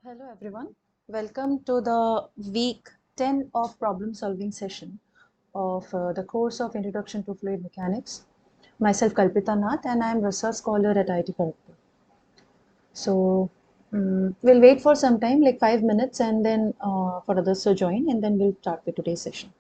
Hello everyone. Welcome to the week 10 of problem solving session of the course of Introduction to Fluid Mechanics. Myself Kalpita Nath and I am research scholar at IIT Kharagpur. So we'll wait for some time, like 5 minutes, and then for others to join, and then we'll start with today's session.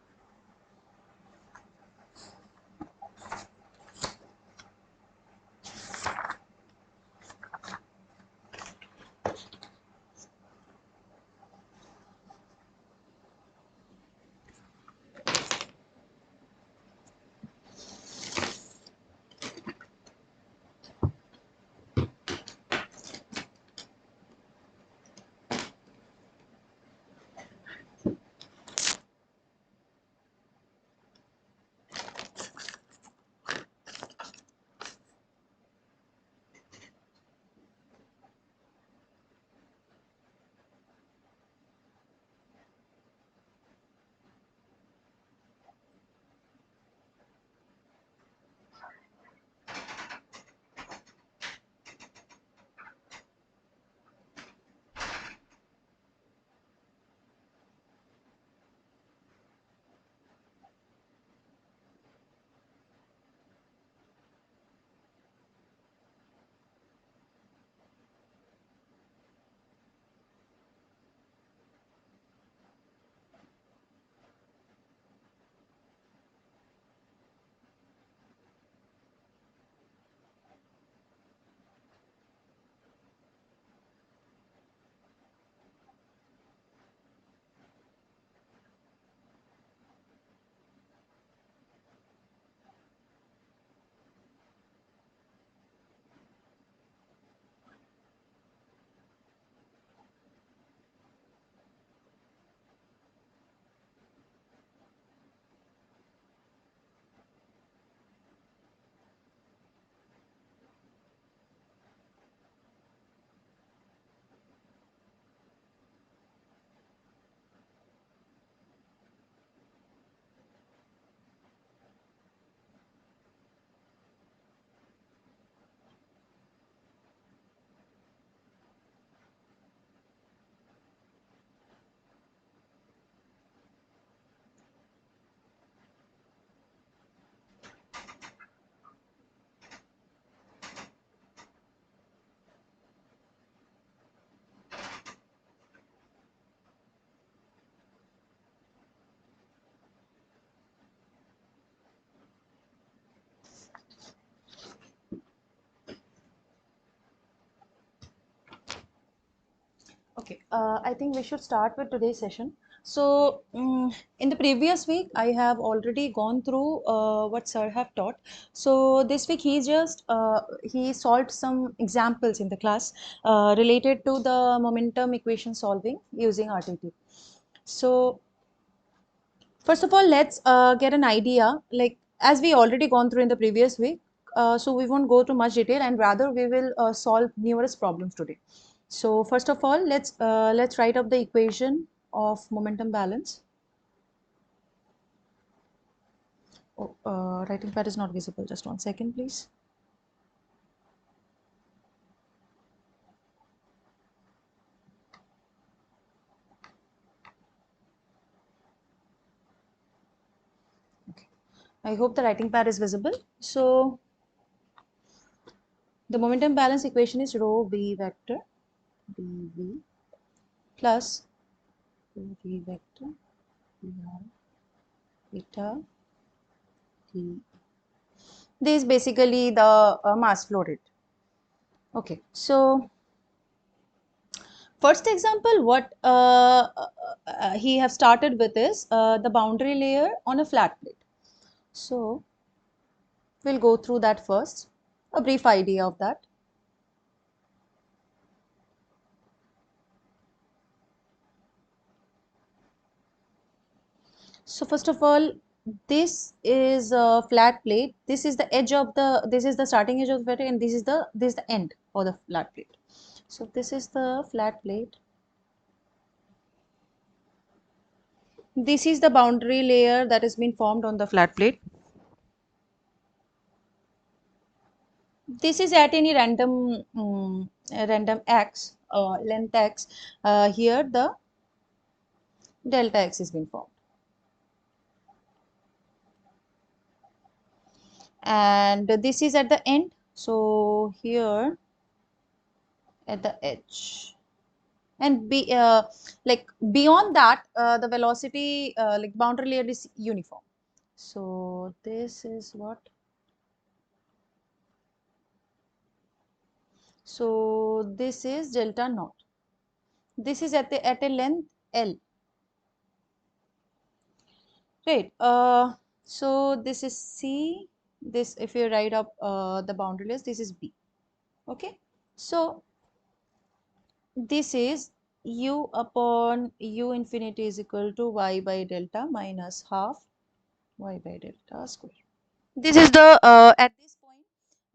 Okay, I think we should start with today's session. So, in the previous week, I have already gone through what sir have taught. So this week he solved some examples in the class related to the momentum equation solving using RTT. So first of all, let's get an idea, like as we already gone through in the previous week. So we won't go to much detail, and rather we will solve numerous problems today. So first of all, let's write up the equation of momentum balance. Oh, writing pad is not visible. Just 1 second, please. Okay. I hope the writing pad is visible. So the momentum balance equation is rho v vector dv plus rho v vector dr eta d. This is basically the mass flow rate. Okay, so first example, what he have started with is the boundary layer on a flat plate. So we'll go through that first, a brief idea of that. So first of all, this is a flat plate. This is the edge of the, this is the starting edge of the flat plate, and this is the end of the flat plate. So this is the flat plate. This is the boundary layer that has been formed on the flat plate. This is at any random random x length x, here the delta x is being formed. And this is at the end. So here at the edge. And like beyond that, the velocity like boundary layer is uniform. So this is what. So this is delta naught. This is at a length L. Right. So this is C. This, if you write up the boundary layers, this is B. Okay. So this is u upon u infinity is equal to y by delta minus half y by delta square. This is the at this point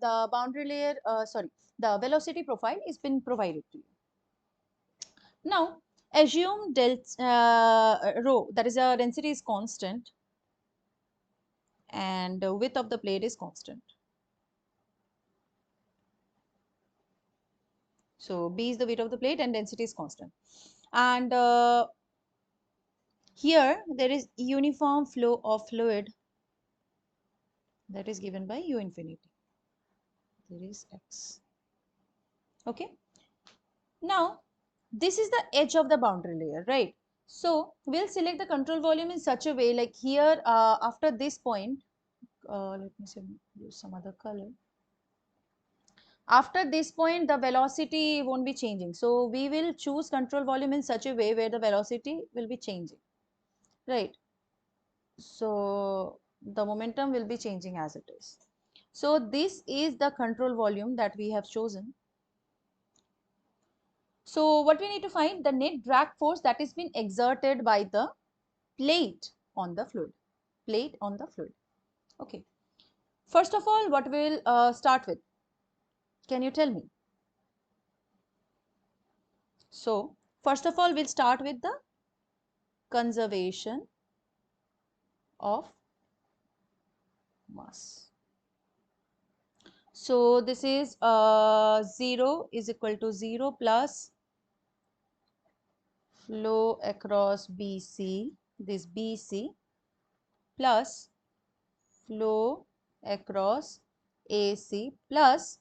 the boundary layer, sorry, the velocity profile is been provided to you. Now assume delta rho, that is a density is constant and width of the plate is constant. So B is the weight of the plate and density is constant. And here there is uniform flow of fluid that is given by u infinity. There is x. Okay. Now this is the edge of the boundary layer, right? So we'll select the control volume in such a way, like here after this point, let me use some other color. After this point, the velocity won't be changing. So we will choose control volume in such a way where the velocity will be changing, right? So the momentum will be changing as it is. So this is the control volume that we have chosen. So what we need to find, the net drag force that is being exerted by the plate on the fluid. Plate on the fluid. Okay. First of all, what we'll start with? Can you tell me? So first of all, we'll start with the conservation of mass. So this is 0 is equal to 0 plus flow across BC, this BC, plus flow across AC plus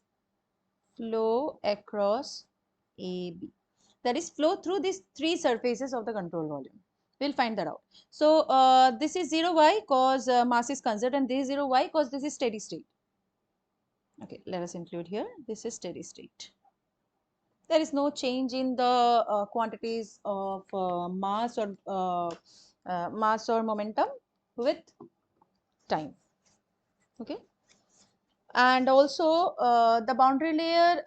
flow across AB. That is flow through these three surfaces of the control volume. We'll find that out. So this is 0 y cause mass is conserved, and this is 0 y cause this is steady state. Okay, let us include here. This is steady state. There is no change in the quantities of mass or momentum with time. Okay. And also the boundary layer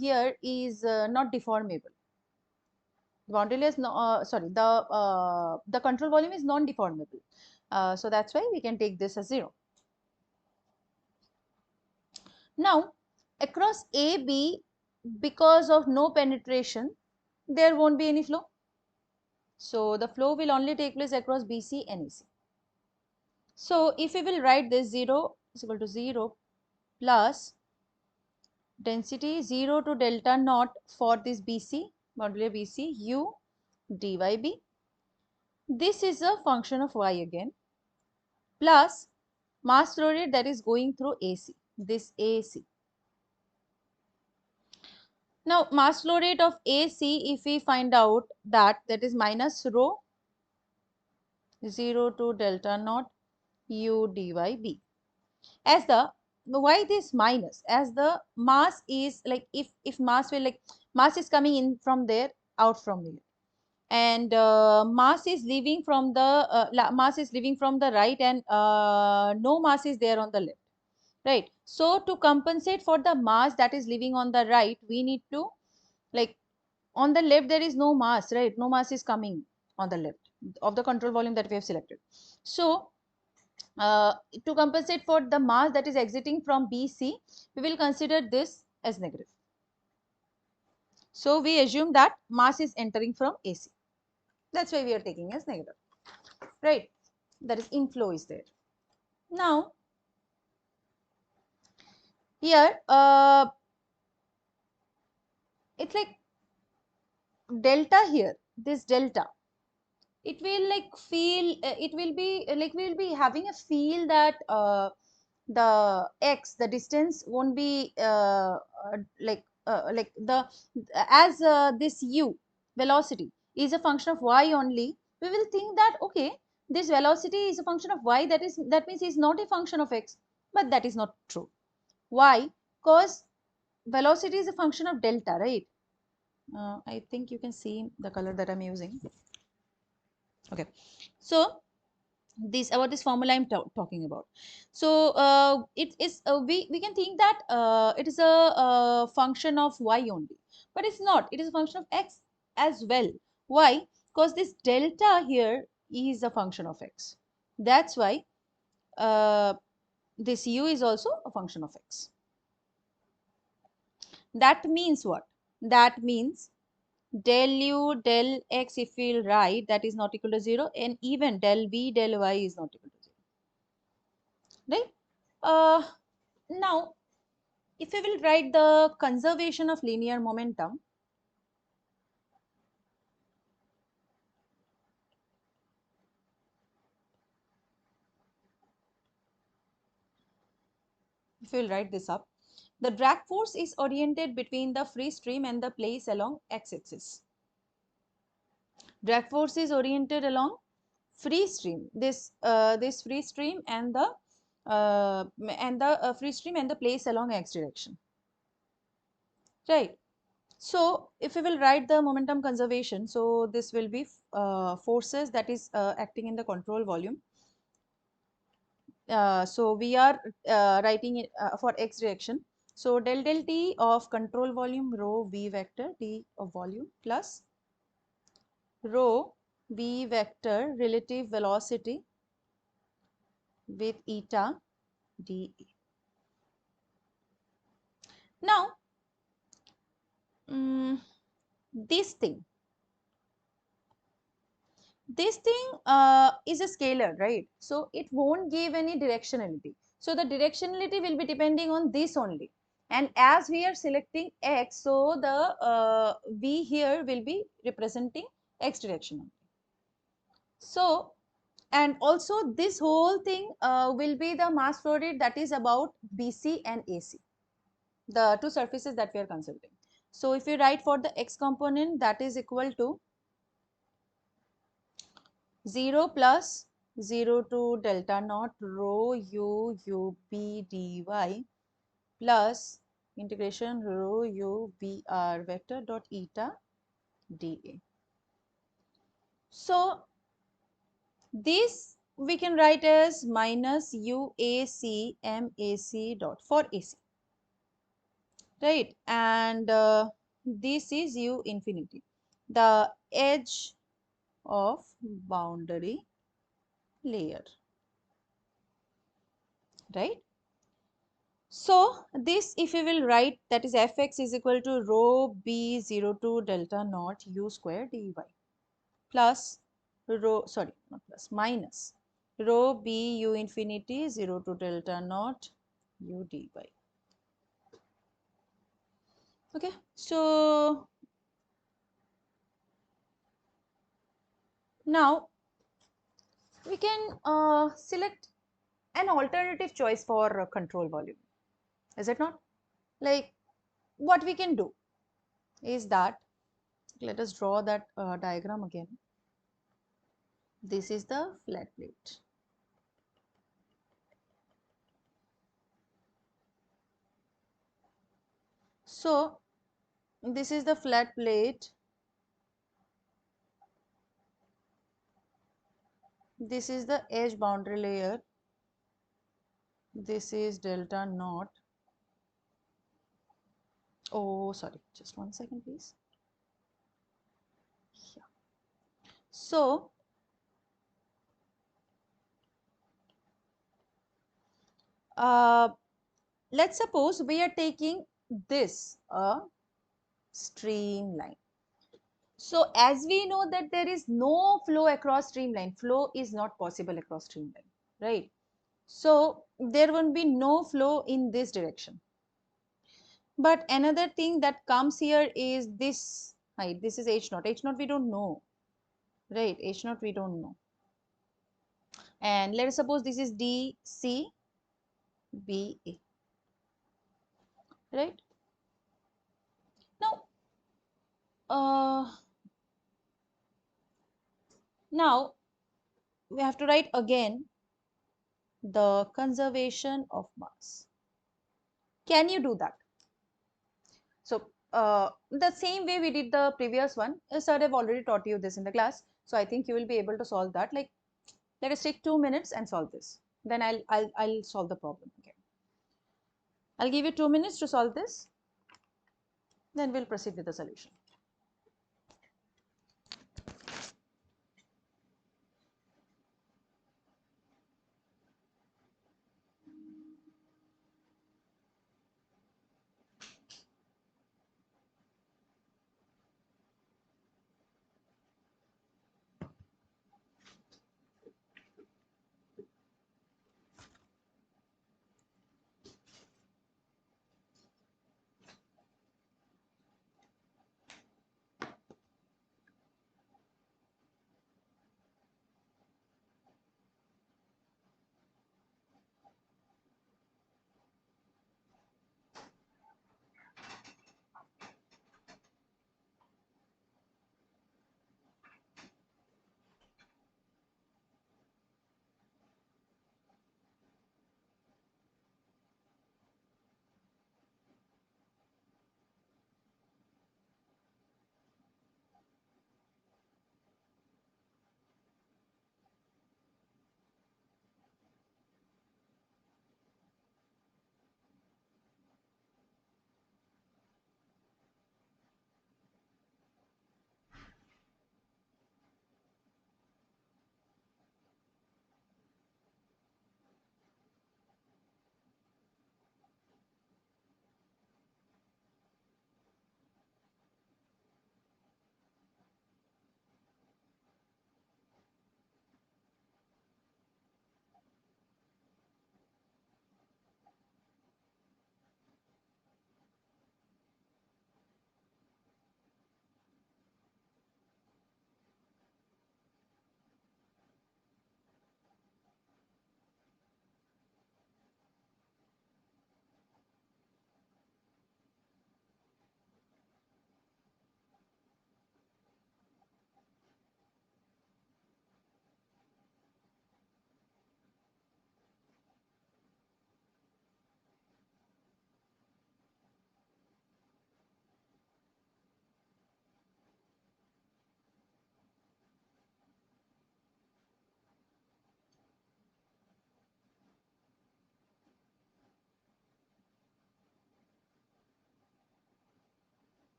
here is not deformable. Boundary layer is no, sorry, the control volume is non-deformable. So that's why we can take this as 0. Now across AB, because of no penetration, there won't be any flow. So the flow will only take place across BC and AC. So if we will write this, 0 is equal to 0 plus density 0 to delta naught for this BC, modular BC, u dy b. This is a function of y again, plus mass flow rate that is going through AC, this AC. Now mass flow rate of AC, if we find out that is minus rho 0 to delta naught u dy b. As the, why this minus? As the mass is like, if mass will like, mass is coming in from there, out from here, and mass is leaving from the mass is leaving from the right, and no mass is there on the left, right? So to compensate for the mass that is leaving on the right, we need to, like, on the left there is no mass, right? No mass is coming on the left of the control volume that we have selected. So to compensate for the mass that is exiting from BC, we will consider this as negative. So we assume that mass is entering from AC. That's why we are taking as negative, right? That is, inflow is there. Now here it's like delta here, this delta, it will like feel, it will be like we'll be having a feel that the x, the distance won't be like the, as this u velocity is a function of y only, we will think that okay, this velocity is a function of y, that means it's not a function of x. But that is not true. Why? Because velocity is a function of delta, right? I think you can see the color that I'm using. Okay, so this about this formula I'm talking about. So it is we can think that it is a, function of y only, but it's not. It is a function of x as well. Why? Because this delta here is a function of x. That's why uh, this u is also a function of x. That means what? That means del u del x, if we'll write, that is not equal to 0, and even del v del y is not equal to 0, right? Now if we will write the conservation of linear momentum, if we will write this up, the drag force is oriented between the free stream and the place along x-axis. Drag force is oriented along free stream, this free stream and the free stream and the place along x direction, right? So if we will write the momentum conservation, so this will be forces that is acting in the control volume. So we are writing it for x direction. So del t of control volume rho v vector t of volume plus rho v vector relative velocity with eta dA. Now um, this thing is a scalar, right? So it won't give any directionality. So the directionality will be depending on this only. And as we are selecting x, so the v here will be representing x direction only. So, and also this whole thing will be the mass flow rate that is about BC and AC, the two surfaces that we are considering. So if you write for the x component, that is equal to 0 plus 0 to delta naught rho u u b dy plus integration rho u v r vector dot eta dA. So this we can write as minus uac mac dot for AC, right? And this is u infinity, the edge of boundary layer, right? So this, if we will write, that is fx is equal to rho b 0 to delta naught u square dy plus rho, sorry, not plus, minus rho b u infinity 0 to delta naught u dy. Okay, so now we can select an alternative choice for control volume, is it not? Like what we can do is that, let us draw that diagram again. This is the flat plate. So this is the flat plate, this is the edge boundary layer, this is delta naught. Oh, sorry, just 1 second, please. Yeah. So let's suppose we are taking this streamline. So as we know that there is no flow across streamline, flow is not possible across streamline, right? So there won't be no flow in this direction. But another thing that comes here is this height. This is h naught. H naught we don't know, right? H naught we don't know. And let us suppose this is D, C, B, A, right? Now, uh, now we have to write again the conservation of mass. Can you do that? So, the same way we did the previous one, sir, I've already taught you this in the class. So, I think you will be able to solve that. Like, let us take 2 minutes and solve this. Then I'll solve the problem. Okay. I'll give you 2 minutes to solve this. Then we'll proceed with the solution.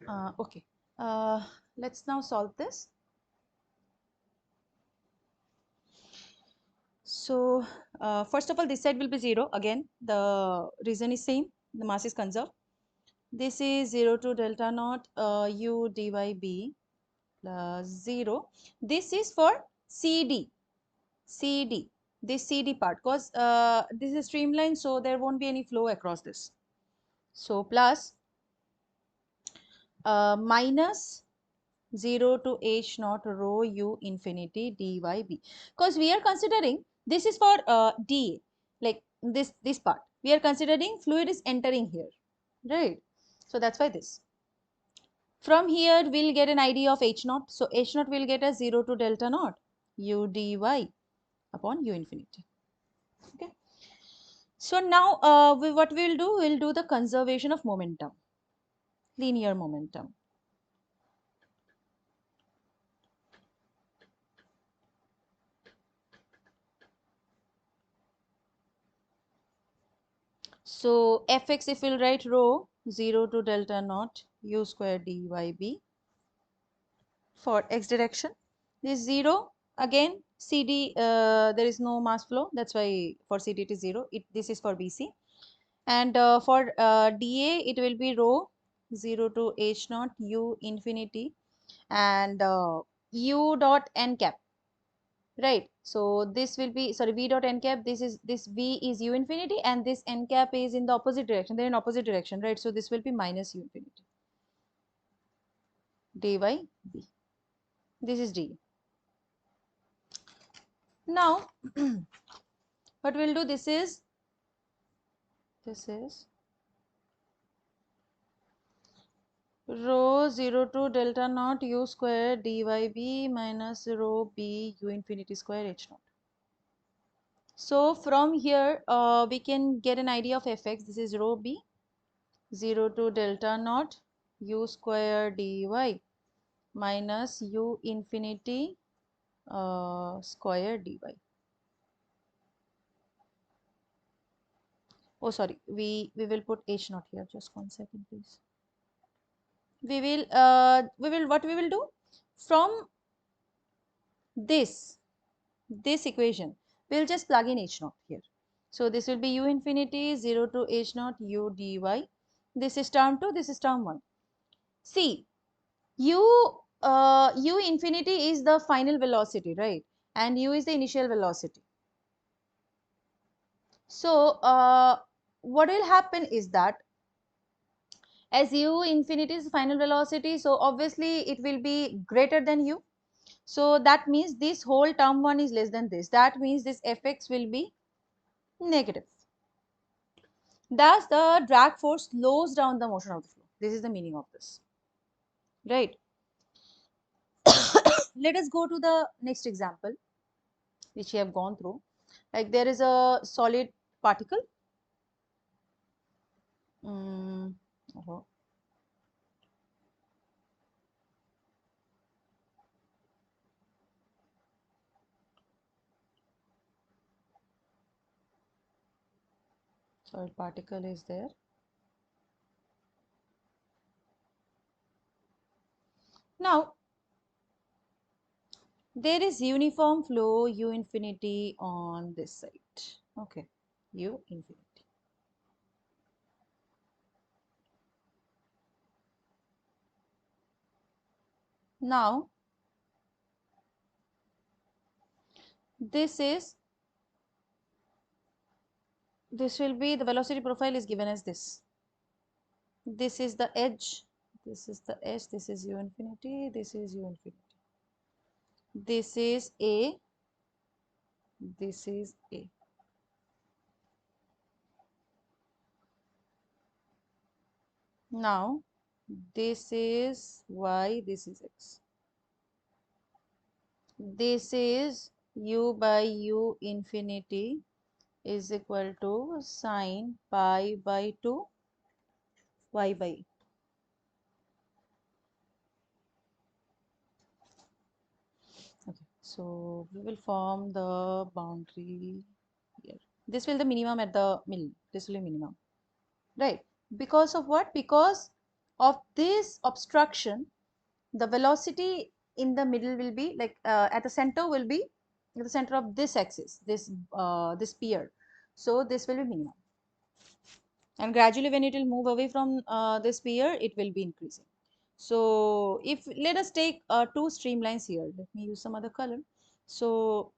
Okay. Uh, let's now solve this. So first of all, this side will be 0. Again, the reason is same. The mass is conserved. This is 0 to delta naught u dy b plus 0. This is for CD. CD. This CD part, because this is streamlined, so there won't be any flow across this. So plus minus 0 to h naught rho u infinity dy b, because we are considering this is for dA, like this part we are considering fluid is entering here, right? So that's why this, from here we'll get an idea of h naught, so h naught will get as 0 to delta naught u dy upon u infinity. Okay, so now what we'll do, we'll do the conservation of momentum, linear momentum. So fx, if we'll write rho 0 to delta naught u square dy b for x direction. This 0, again CD, there is no mass flow, that's why for CD it is 0. This is for BC. And for dA it will be rho 0 to h naught u infinity and u dot n cap. Right. So this will be, sorry, v dot n cap. This v is u infinity and this n cap is in the opposite direction. They're in opposite direction, right? So this will be minus u infinity dy b. This is d. Now what we'll do, this is rho 0 to delta naught u square dy b minus rho b u infinity square h naught. So from here we can get an idea of fx. This is rho b 0 to delta naught u square dy minus u infinity square dy. Oh, sorry, we will put h naught here. Just 1 second, please. We will what we will do, from this equation we'll just plug in h naught here. So this will be u infinity 0 to h naught u dy. This is term 2, this is term 1. See, u infinity is the final velocity, right? And u is the initial velocity. So what will happen is that as u infinity is final velocity, so obviously it will be greater than u. So that means this whole term 1 is less than this. That means this fx will be negative. Thus the drag force slows down the motion of the flow. This is the meaning of this, right? Let us go to the next example which we have gone through. Like there is a solid particle. Mm, uh-huh. Solid particle is there. Now there is uniform flow u infinity on this side. Okay, u infinity. Now this will be, the velocity profile is given as this. This is the edge, this is the edge, this is u infinity, this is u infinity. This is A, this is A. Now this is Y, this is X. This is u by u infinity is equal to sine pi by 2 y by e. Okay, so we will form the boundary here. This will the minimum at the middle. This will be minimum, right? Because of what? Because of this obstruction, the velocity in the middle will be like at the center will be at the center of this axis, this sphere. So this will be minimum, and gradually when it will move away from this sphere, it will be increasing. So if let us take two streamlines here, let me use some other color. So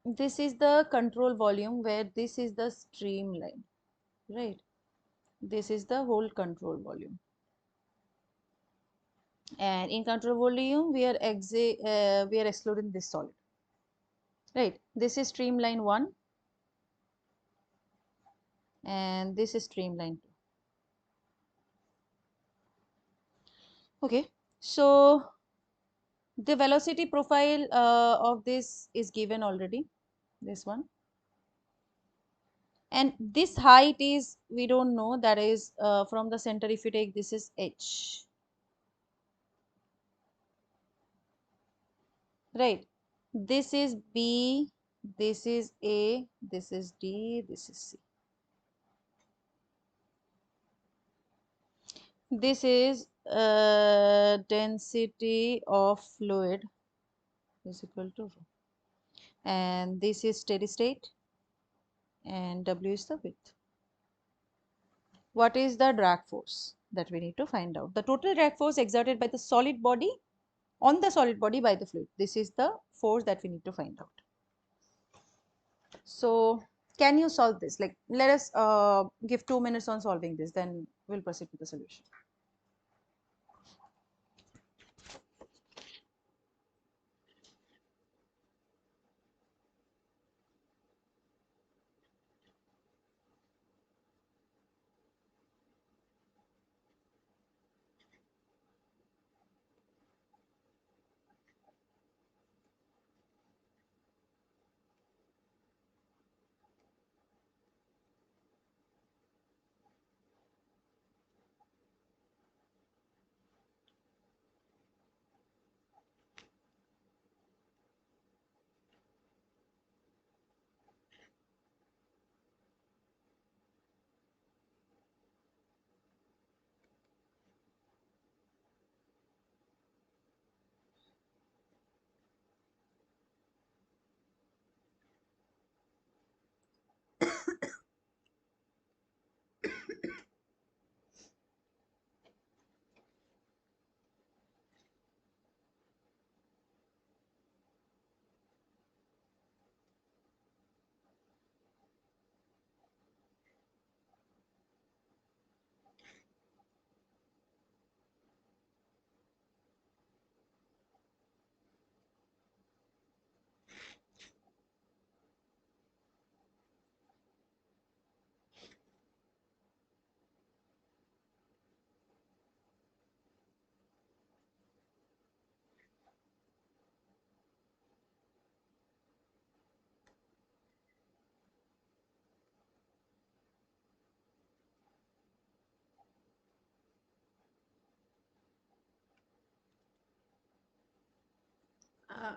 this is the control volume where this is the streamline, right? This is the whole control volume, and in control volume we are excluding this solid, right? This is streamline 1 and this is streamline 2. Okay, so the velocity profile of this is given already, this one, and this height is we don't know, that is from the center if you take, this is h, right? This is b, this is a, this is d, this is c. This is density of fluid is equal to rho, and this is steady state, and w is the width. What is the drag force that we need to find out? The total drag force exerted by the solid body on the solid body by the fluid. This is the force that we need to find out. So can you solve this? Like, let us give 2 minutes on solving this, then we'll proceed with the solution.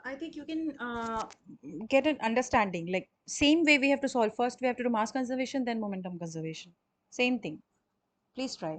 I think you can get an understanding. Like, same way we have to solve. First, we have to do mass conservation, then momentum conservation. Same thing. Please try.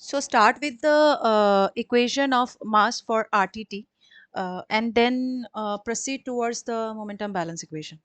So start with the equation of mass for RTT, and then proceed towards the momentum balance equation.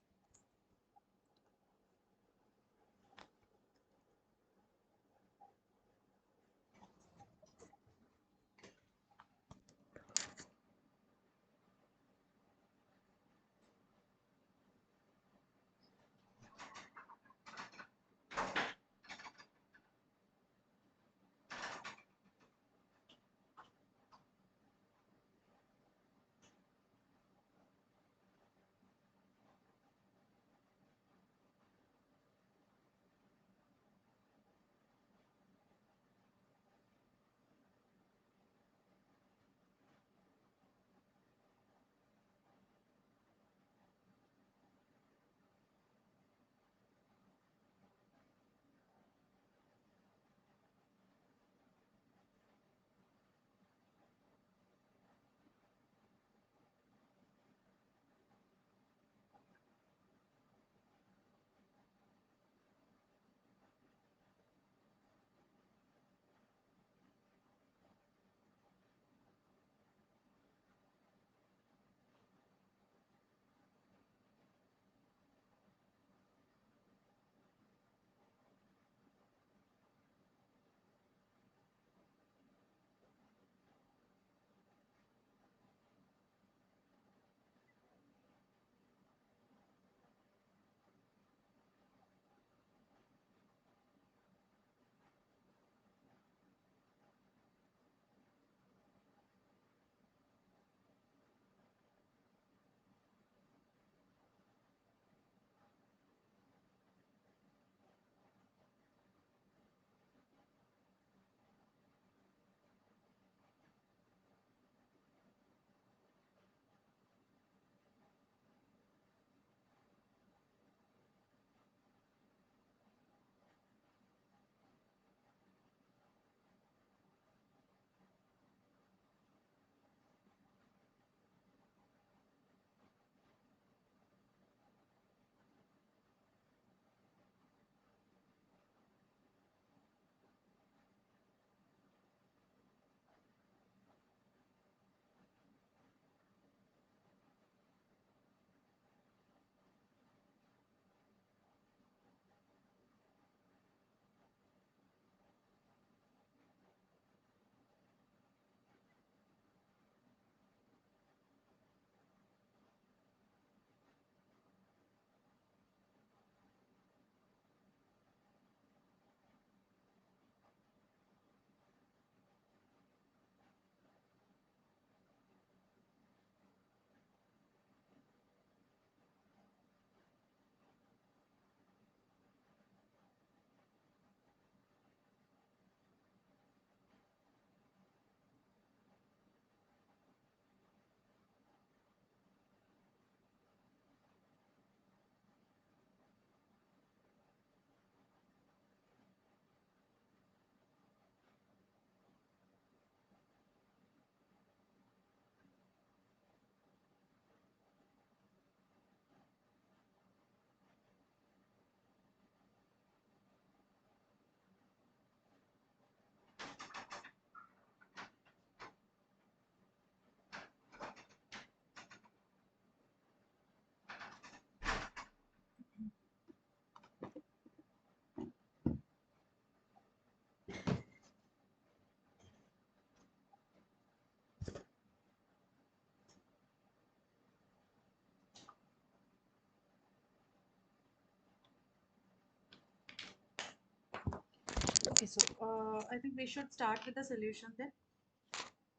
Okay, so I think we should start with the solution then.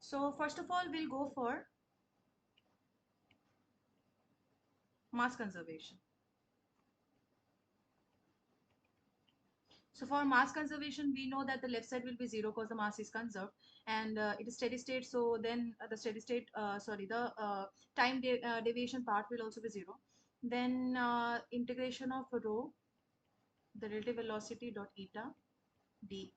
So first of all, we'll go for mass conservation. So for mass conservation, we know that the left side will be zero because the mass is conserved, and it is steady state. So then the steady state, sorry, the time deviation part will also be zero. Then integration of rho, the relative velocity dot eta d.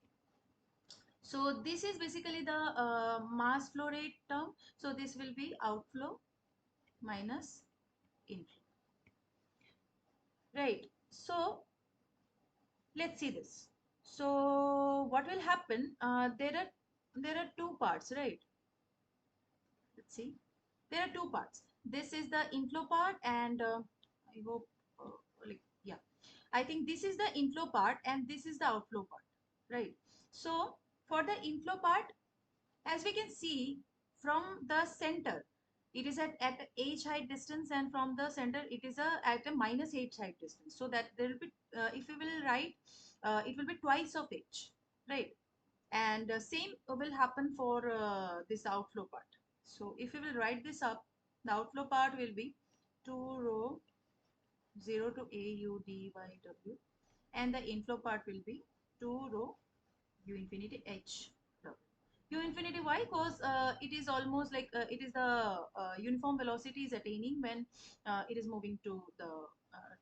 So this is basically the mass flow rate term. So this will be outflow minus inflow. Right. So let's see this. So what will happen? There are there are two parts, right? Let's see. There are two parts. This is the inflow part, and I hope, like, yeah, I think this is the inflow part, and this is the outflow part, right? So for the inflow part, as we can see from the center, it is at h height distance, and from the center it is at a minus h height distance. So that there will be, if we will write, it will be twice of h, right? And same will happen for this outflow part. So if we will write this up, the outflow part will be 2 rho 0 to a u d y w, and the inflow part will be 2 rho u infinity h w. U infinity why? Because it is almost like it is the uniform velocity is attaining when it is moving to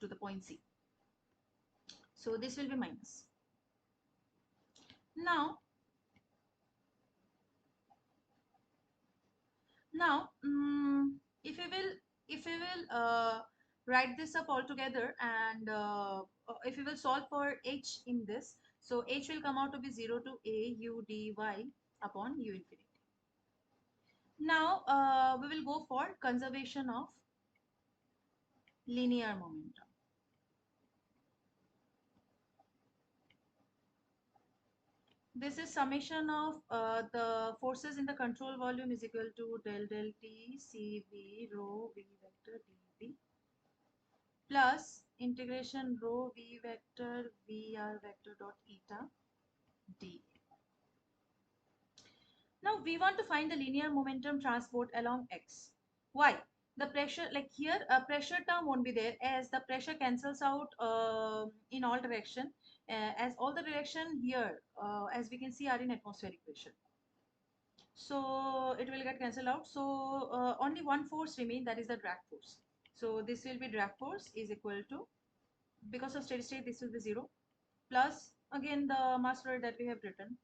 the point C. So this will be minus. Now Now, if we will write this up all together, and if we will solve for h in this, so h will come out to be 0 to a u dy upon u infinity. Now, we will go for conservation of linear momentum. This is summation of the forces in the control volume is equal to del del t cv rho v vector dv plus integration rho v vector vr vector dot eta d. Now we want to find the linear momentum transport along x. Why? The pressure, like here, a pressure term won't be there, as the pressure cancels out in all direction, as all the direction here, as we can see, are in atmospheric pressure. So it will get cancelled out. So only one force remain, that is the drag force. So this will be drag force is equal to, because of steady state, this will be 0, plus again the mass fluid that we have written,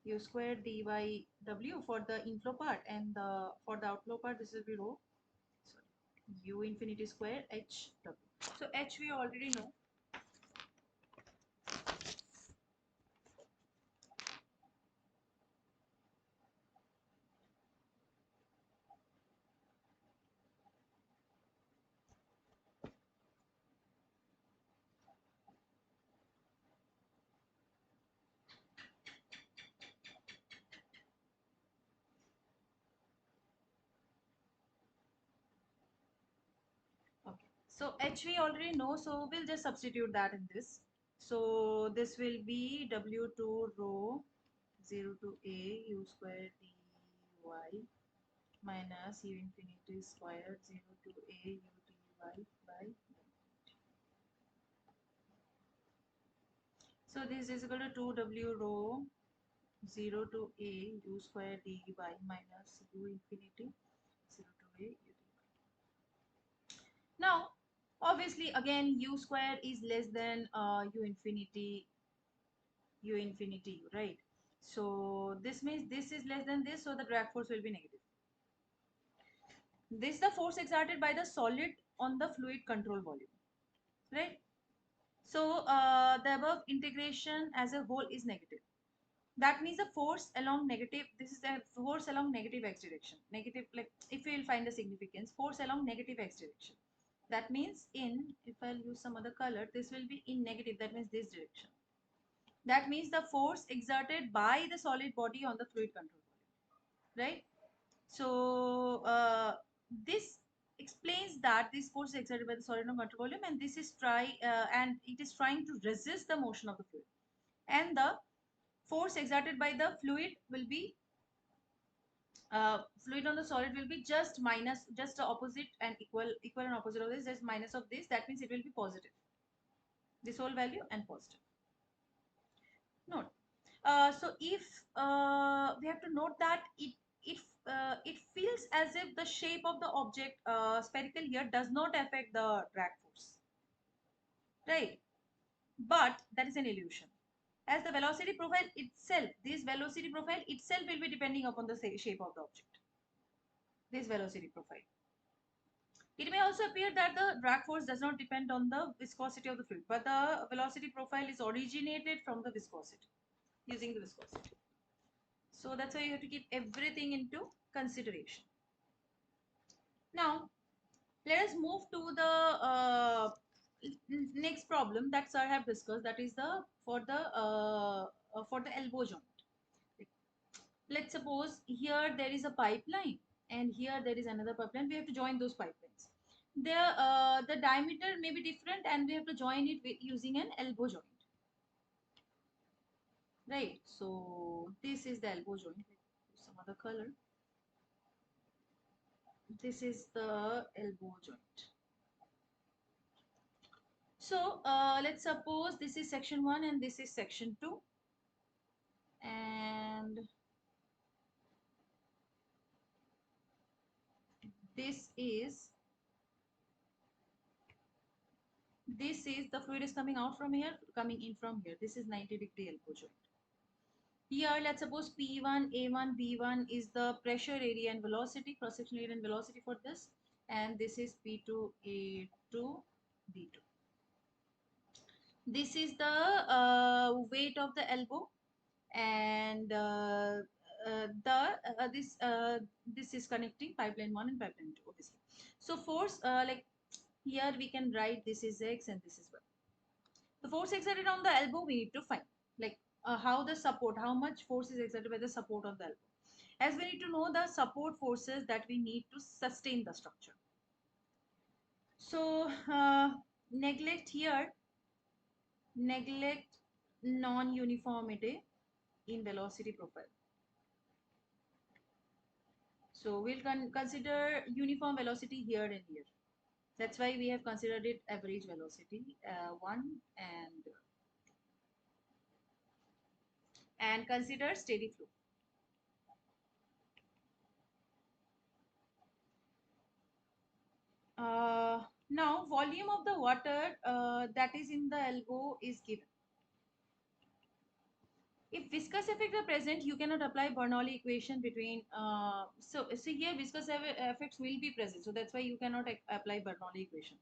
u square dy w for the inflow part, and for the outflow part this will be rho, sorry, u infinity square h w. So h we already know. Okay, so h we already know, so we'll just substitute that in this. So this will be w2 rho 0 to a u square dy minus u infinity square 0 to a u dy by. So this is equal to 2w rho 0 to a u square dy minus u infinity 0 to a u dy. Now, obviously, again, u square is less than u infinity u, right? So this means this is less than this, so the drag force will be negative. This is the force exerted by the solid on the fluid control volume, right? So the above integration as a whole is negative. That means the force along negative, this is a force along negative x direction. Negative, like if we will find the significance, force along negative x direction. That means in, if I'll use some other color, this will be in negative, that means this direction. That means the force exerted by the solid body on the fluid control volume, right? So this explains that this force is exerted by the solid on control volume, and this is and it is trying to resist the motion of the fluid, and the force exerted by the fluid will be fluid on the solid will be just minus, just the opposite and equal and opposite of this, just minus of this. That means it will be positive, this whole value and positive. Note. So if we have to note that it feels as if the shape of the object spherical here does not affect the drag force, right? But that is an illusion, as the velocity profile itself, this velocity profile itself will be depending upon the shape of the object, this velocity profile. It may also appear that the drag force does not depend on the viscosity of the fluid, but the velocity profile is originated from the viscosity, using the viscosity. So that's why you have to keep everything into consideration. Now, let us move to the next problem that sir have discussed. That is the for the elbow joint. Let's suppose here there is a pipeline and here there is another pipeline. We have to join those pipelines. The diameter may be different and we have to join it with using an elbow joint. Right. So this is the elbow joint. Some other color. This is the elbow joint. So let's suppose this is section 1 and this is section 2, and this is the fluid is coming out from here, coming in from here. This is 90-degree elbow joint. Here let's suppose P1, A1, B1 is the pressure, area and velocity, cross-section area and velocity for this, and this is P2, A2, B2. This is the weight of the elbow, and this is connecting pipeline 1 and pipeline 2, obviously. So force, like here we can write this is X and this is Y. The force exerted on the elbow we need to find, like how the support, how much force is exerted by the support of the elbow, as we need to know the support forces that we need to sustain the structure. So neglect non-uniformity in velocity profile. So we'll consider uniform velocity here and here. That's why we have considered it average velocity 1 and consider steady flow. Now volume of the water that is in the elbow is given. If viscous effects are present, you cannot apply Bernoulli equation between. So here viscous effects will be present. So that's why you cannot apply Bernoulli equation.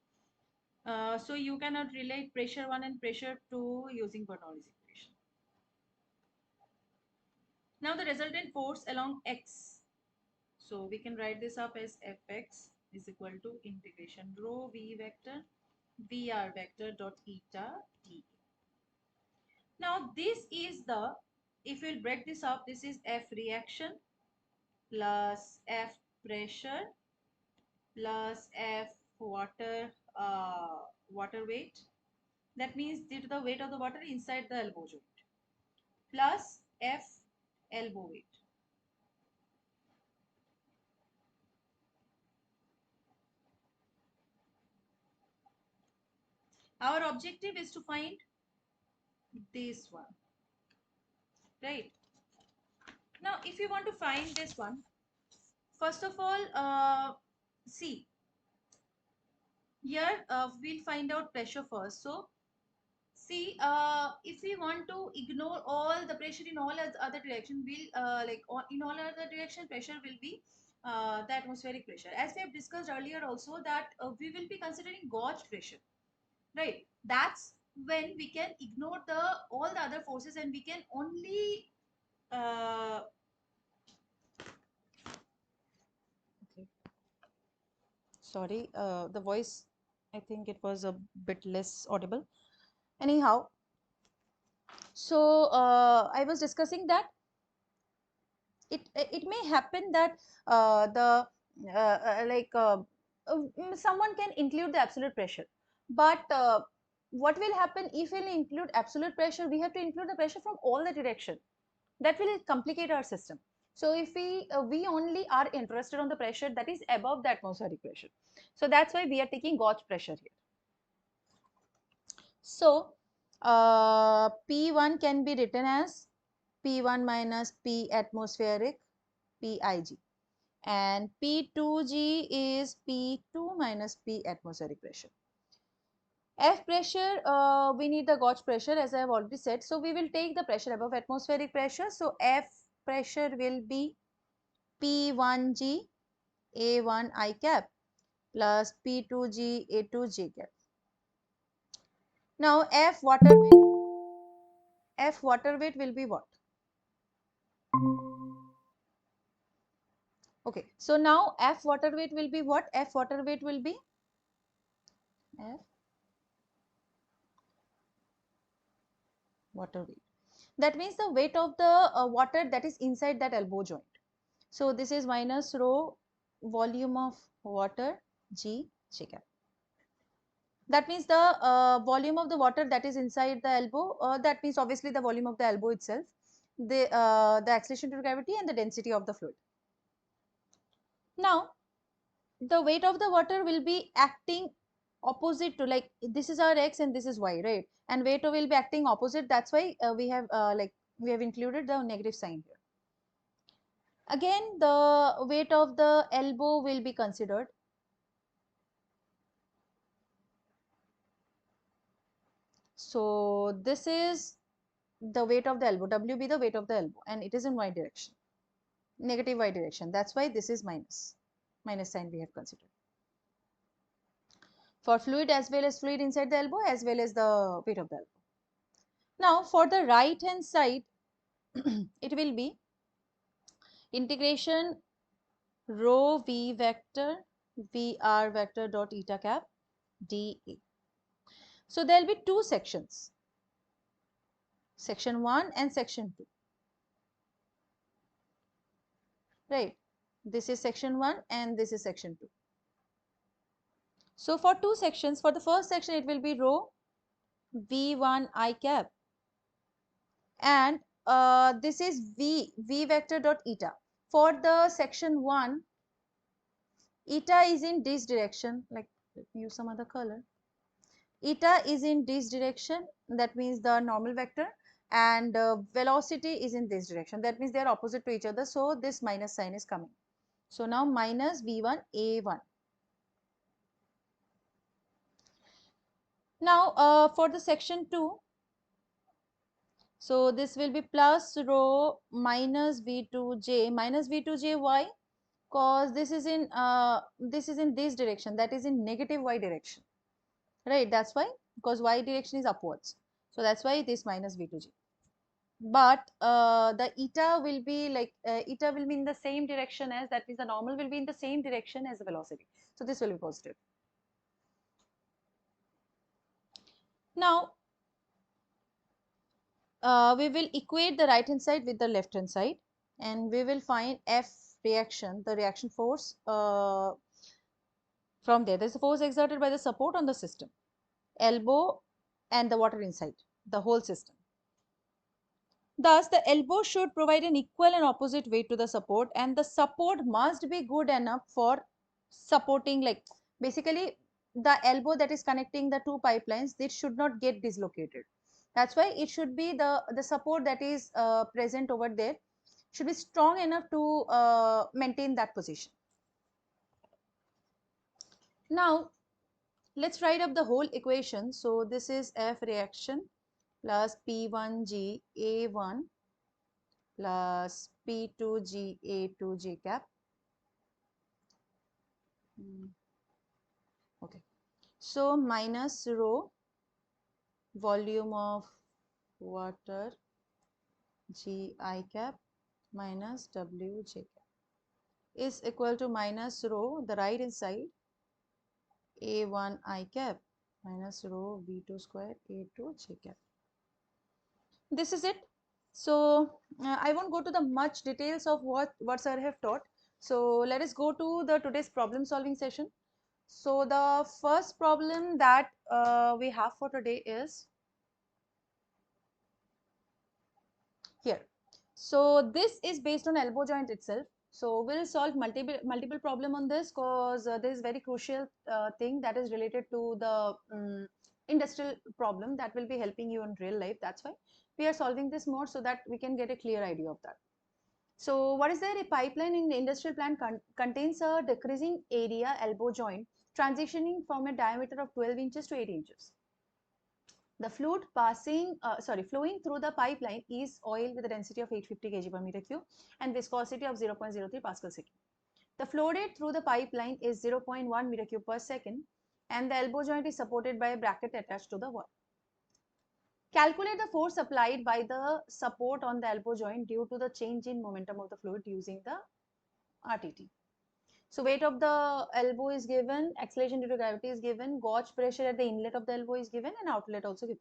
So you cannot relate pressure 1 and pressure 2 using Bernoulli's equation. Now the resultant force along X. So we can write this up as Fx is equal to integration rho V vector Vr vector dot eta dA. Now this is the, if we'll break this up, this is F reaction plus F pressure plus F water water weight. That means due to the weight of the water inside the elbow joint plus F elbow weight. Our objective is to find this one, right? Now if you want to find this one, first of all, see here we'll find out pressure first. So see, if we want to ignore all the pressure in all other direction, we'll in all other direction pressure will be the atmospheric pressure. As we have discussed earlier also that we will be considering gauge pressure, right? That's when we can ignore the all the other forces and we can only okay. Sorry, the voice, I think it was a bit less audible. Anyhow, so I was discussing that it may happen that the someone can include the absolute pressure, but what will happen if we include absolute pressure? We have to include the pressure from all the direction. That will complicate our system. So if we only are interested on the pressure that is above the atmospheric pressure, so that's why we are taking gauge pressure here. So P1 can be written as P1 minus P atmospheric Pig, and P2G is P2 minus P atmospheric pressure. F pressure, we need the gauge pressure as I have already said. So we will take the pressure above atmospheric pressure. So F pressure will be P1G A1 I cap plus P2G A2 J cap. Now F water weight will be what? Okay, so now F water weight will be what? F water weight will be F water weight. That means the weight of the water that is inside that elbow joint. So this is minus rho volume of water G cap. That means the volume of the water that is inside the elbow, that means obviously the volume of the elbow itself, the acceleration to gravity and the density of the fluid. Now, the weight of the water will be acting opposite to, like, this is our x and this is y, right? And weight will be acting opposite. That's why we have included the negative sign here. Again, the weight of the elbow will be considered. So this is the weight of the elbow, W be the weight of the elbow, and it is in y direction, negative y direction. That's why this is minus sign we have considered. For fluid as well as fluid inside the elbow as well as the weight of the elbow. Now for the right hand side, it will be integration rho v vector vr vector dot eta cap dA. So there will be two sections, section 1 and section 2, right? This is section 1 and this is section 2. So for two sections, for the first section it will be rho v1 I cap, and this is v vector dot eta. For the section 1, eta is in this direction, like, let me use some other color. Eta is in this direction, that means the normal vector, and velocity is in this direction, that means they are opposite to each other, so this minus sign is coming. So now minus v1 a1. Now for the section 2, so this will be plus rho minus v2j, minus v2j. Why? Because this is in this direction, that is in negative y direction, right? That's why, because y direction is upwards, so that's why this minus v2j. But the eta will be like eta will be in the same direction as, that means the normal will be in the same direction as the velocity, so this will be positive. Now we will equate the right hand side with the left hand side, and we will find F reaction, the reaction force from there. There's a force exerted by the support on the system, elbow and the water inside the whole system. Thus, the elbow should provide an equal and opposite weight to the support, and the support must be good enough for supporting, like, basically the elbow that is connecting the two pipelines, this should not get dislocated. That's why it should be the support that is present over there should be strong enough to maintain that position. Now let's write up the whole equation. So this is F reaction plus P1G A1 plus P2G A2G cap. Okay, so minus rho volume of water G I cap minus W J cap is equal to minus rho, the right hand side, A1 I cap minus rho V2 square A2 J cap. This is it. So I won't go to the much details of what sir have taught. So let us go to the today's problem solving session. So the first problem that we have for today is here. So this is based on elbow joint itself. So we'll solve multiple problem on this, because this is very crucial thing that is related to the industrial problem that will be helping you in real life. That's why we are solving this more, so that we can get a clear idea of that. So what is there? A pipeline in the industrial plant contains a decreasing area elbow joint transitioning from a diameter of 12 inches to 8 inches. The fluid flowing through the pipeline is oil with a density of 850 kg per meter cube and viscosity of 0.03 pascal second. The flow rate through the pipeline is 0.1 meter cube per second, and the elbow joint is supported by a bracket attached to the wall. Calculate the force applied by the support on the elbow joint due to the change in momentum of the fluid using the RTT. So weight of the elbow is given, acceleration due to gravity is given, gauge pressure at the inlet of the elbow is given, and outlet also given.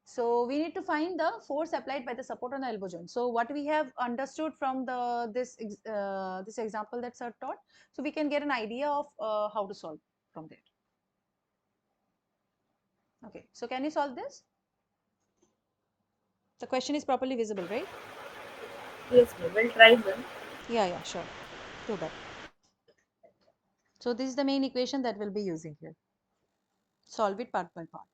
So we need to find the force applied by the support on the elbow joint. So what we have understood from this example that sir taught, so we can get an idea of how to solve from there. Okay, so can you solve this? The question is properly visible, right? Yes, ma'am. We'll try, ma'am. Yeah, sure. Do that. So this is the main equation that we'll be using here. Solve it part by part.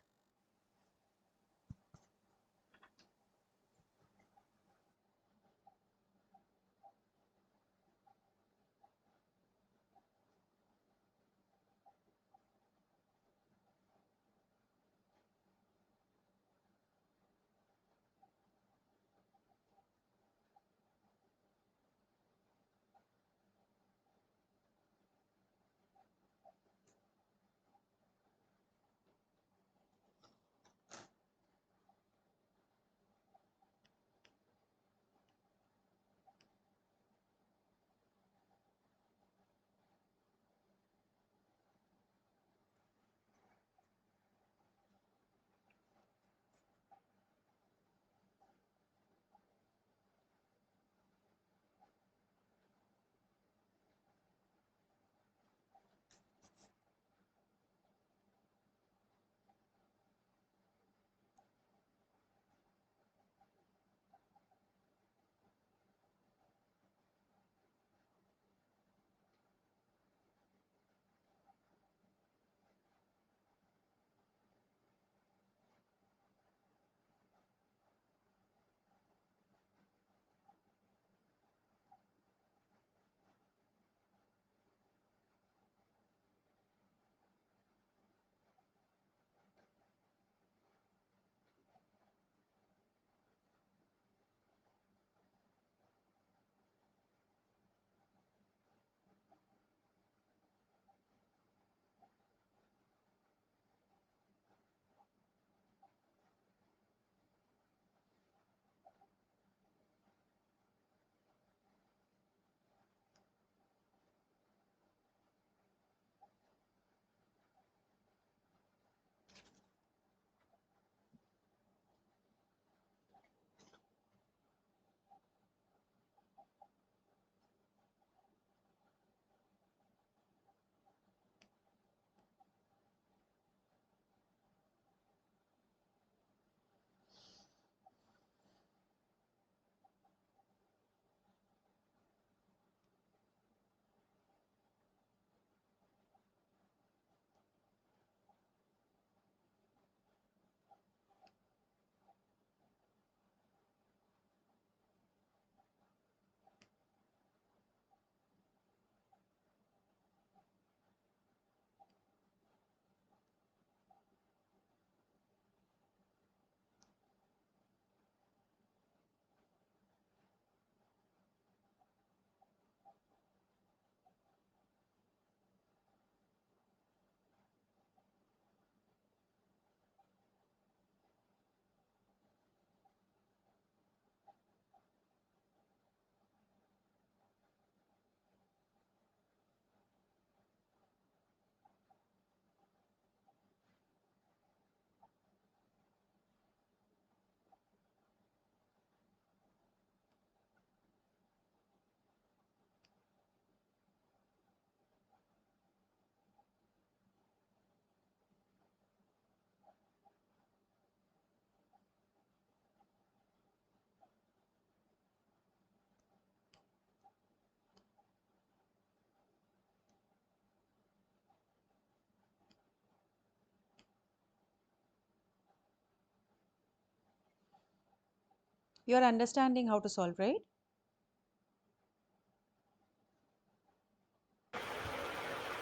You are understanding how to solve, right?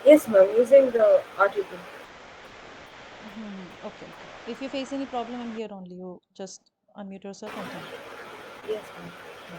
Yes, ma'am. Using the article. Okay. If you face any problem, I'm here only. You just unmute yourself and tell. Yes, ma'am. Yeah.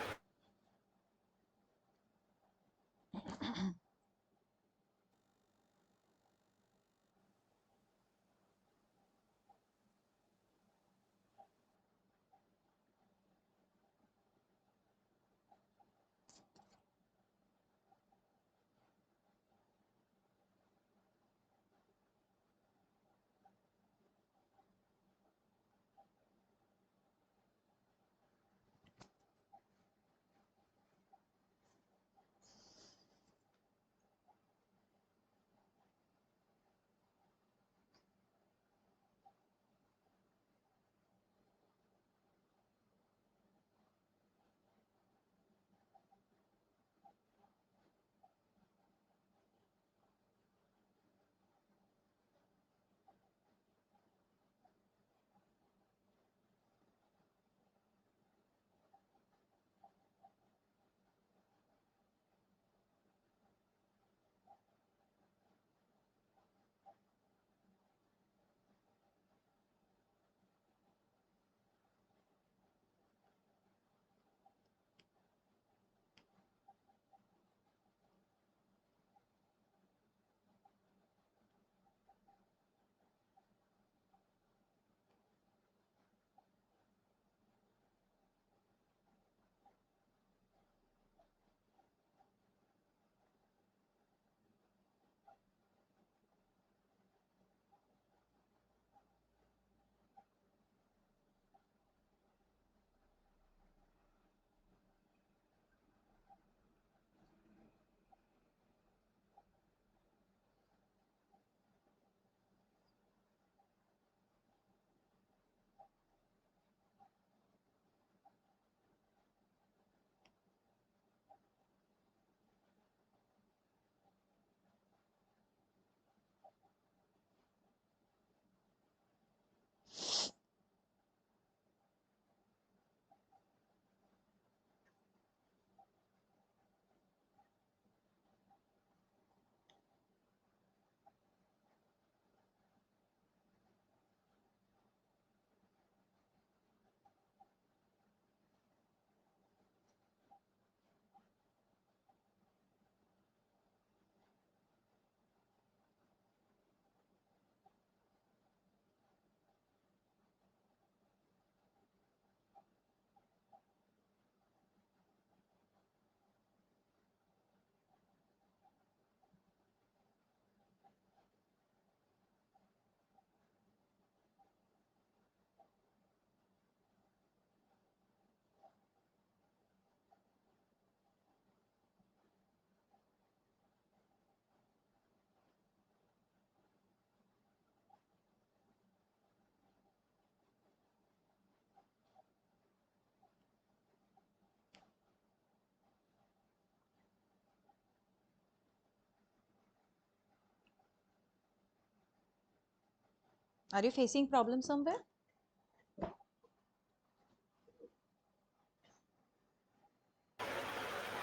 Are you facing problem somewhere?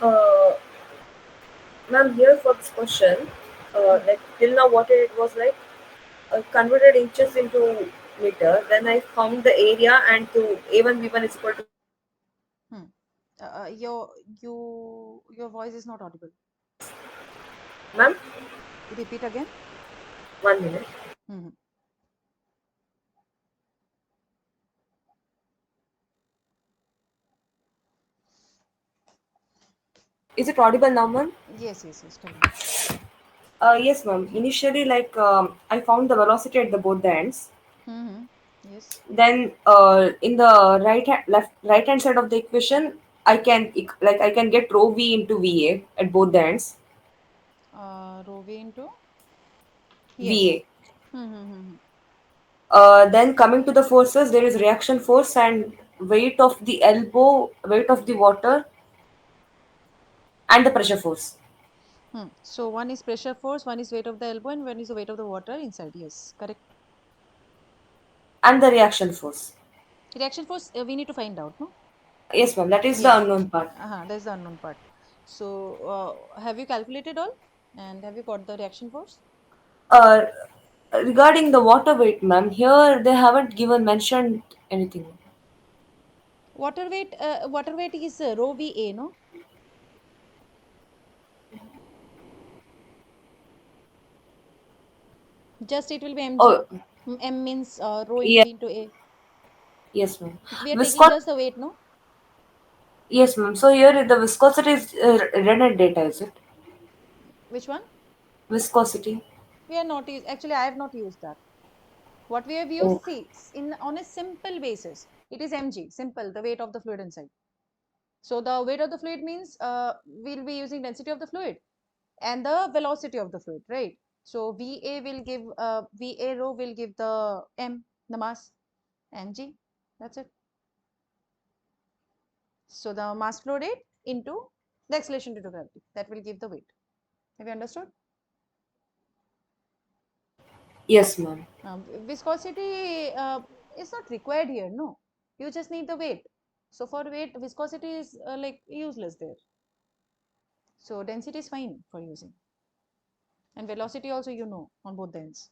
Uh, Ma'am, here for this question, Hmm. like till now, what it was like converted inches into meter. Then I found the area and to A1 B1 is equal to. Hmm. Your voice is not audible. Ma'am, Repeat again. 1 minute. Hmm. Is it audible now, ma'am? Yes, yes, yes. Tell me. Yes, ma'am. Initially, like I found the velocity at the both the ends. Hmm. Yes. Then in the right hand side of the equation, I can get rho v into va at both the ends. Rho V into yes. Va. Hmm. Then coming to the forces, there is reaction force and weight of the elbow, weight of the water, and the pressure force So one is pressure force, one is weight of the elbow, and one is the weight of the water inside. Yes, correct. and the reaction force. Reaction force we need to find out, no? Yes, ma'am. That is the Yes. unknown part. That's the unknown part. So have you calculated all? And have you got the reaction force? Uh, Regarding the water weight, ma'am, here they haven't given mentioned anything. Water weight is rho VA, no? Just it will be mg. Oh, M means rho into yeah, V into A. yes, ma'am. We are taking Viscosity, just the weight, no? yes, ma'am. So here the viscosity is redundant data, is it? Which one? Viscosity. We are not used. Actually, I have not used that. What we have used, Oh, see, in on a simple basis, it is mg, simple, the weight of the fluid inside. So the weight of the fluid means we'll be using density of the fluid and the velocity of the fluid, right? So Va will give Va rho will give the m, the mass, and g. That's it. So the mass flow rate into the acceleration due to gravity, that will give the weight. Have you understood? yes, ma'am. Viscosity is not required here. No, you just need the weight. So for weight, viscosity is like useless there. So density is fine for using, and velocity also you know on both the ends.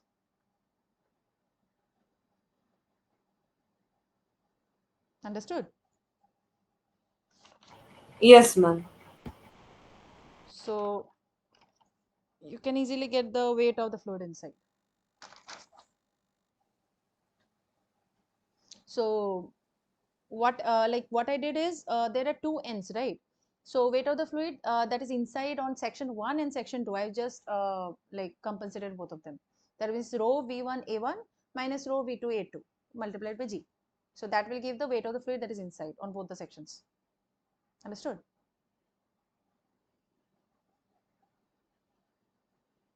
Understood? Yes, ma'am. So you can easily get the weight of the fluid inside. So what I did is there are two ends, right? So weight of the fluid that is inside on section 1 and section 2, I've just like compensated both of them. That means rho v1 a1 minus rho v2 a2 multiplied by g. So that will give the weight of the fluid that is inside on both the sections. Understood?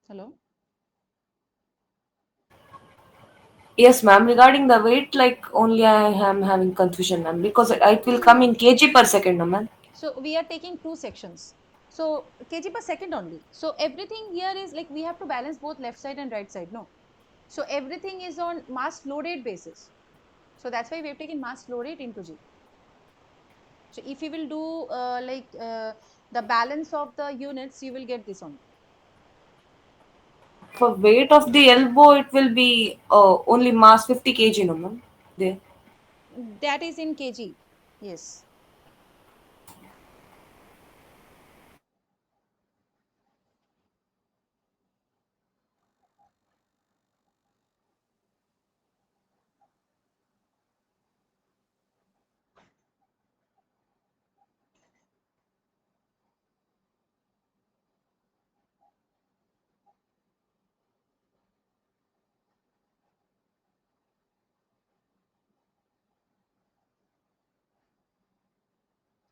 Hello? Yes, ma'am. Regarding the weight, like only I am having confusion, ma'am, because it will No, no, come no. in kg per second, no, ma'am. So we are taking two sections. So kg per second only. So everything here is like we have to balance both left side and right side. No. So everything is on mass flow rate basis. So that's why we have taken mass flow rate into G. So if you will do the balance of the units, you will get this only. For weight of the elbow, it will be only mass 50 kg, no, ma'am. There. That is in kg. Yes.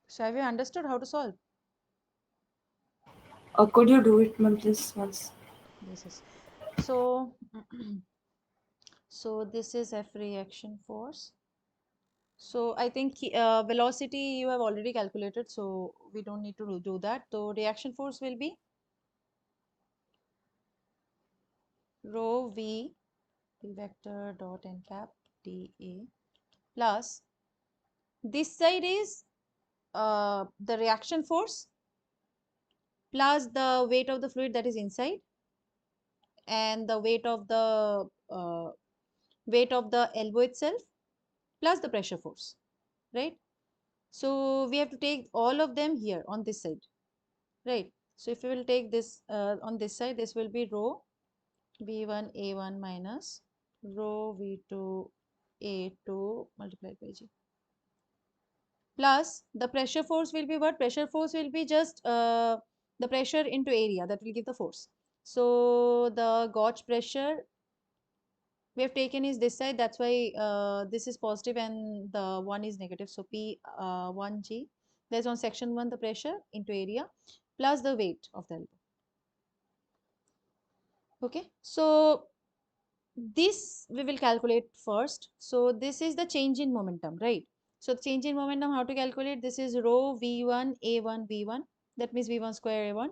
So have you understood how to solve? Could you do it, ma'am, please, once? Yes, yes. So, so this is F reaction force. So I think velocity you have already calculated, so we don't need to do that. So reaction force will be rho v P vector dot n cap dA plus this side is the reaction force plus the weight of the fluid that is inside and the weight of the elbow itself plus the pressure force, right? So we have to take all of them here on this side, right? So if we will take this on this side, this will be rho v1 a1 minus rho v2 a2 multiplied by g plus the pressure force will be what? Pressure force will be just the pressure into area that will give the force. So the gauge pressure we have taken is this side, that's why this is positive and the one is negative. So P 1G, there's on section 1 the pressure into area plus the weight of the elbow. Okay, so this we will calculate first. So this is the change in momentum, right? So change in momentum, how to calculate? This is rho v1 a1 v1, that means v1 square a1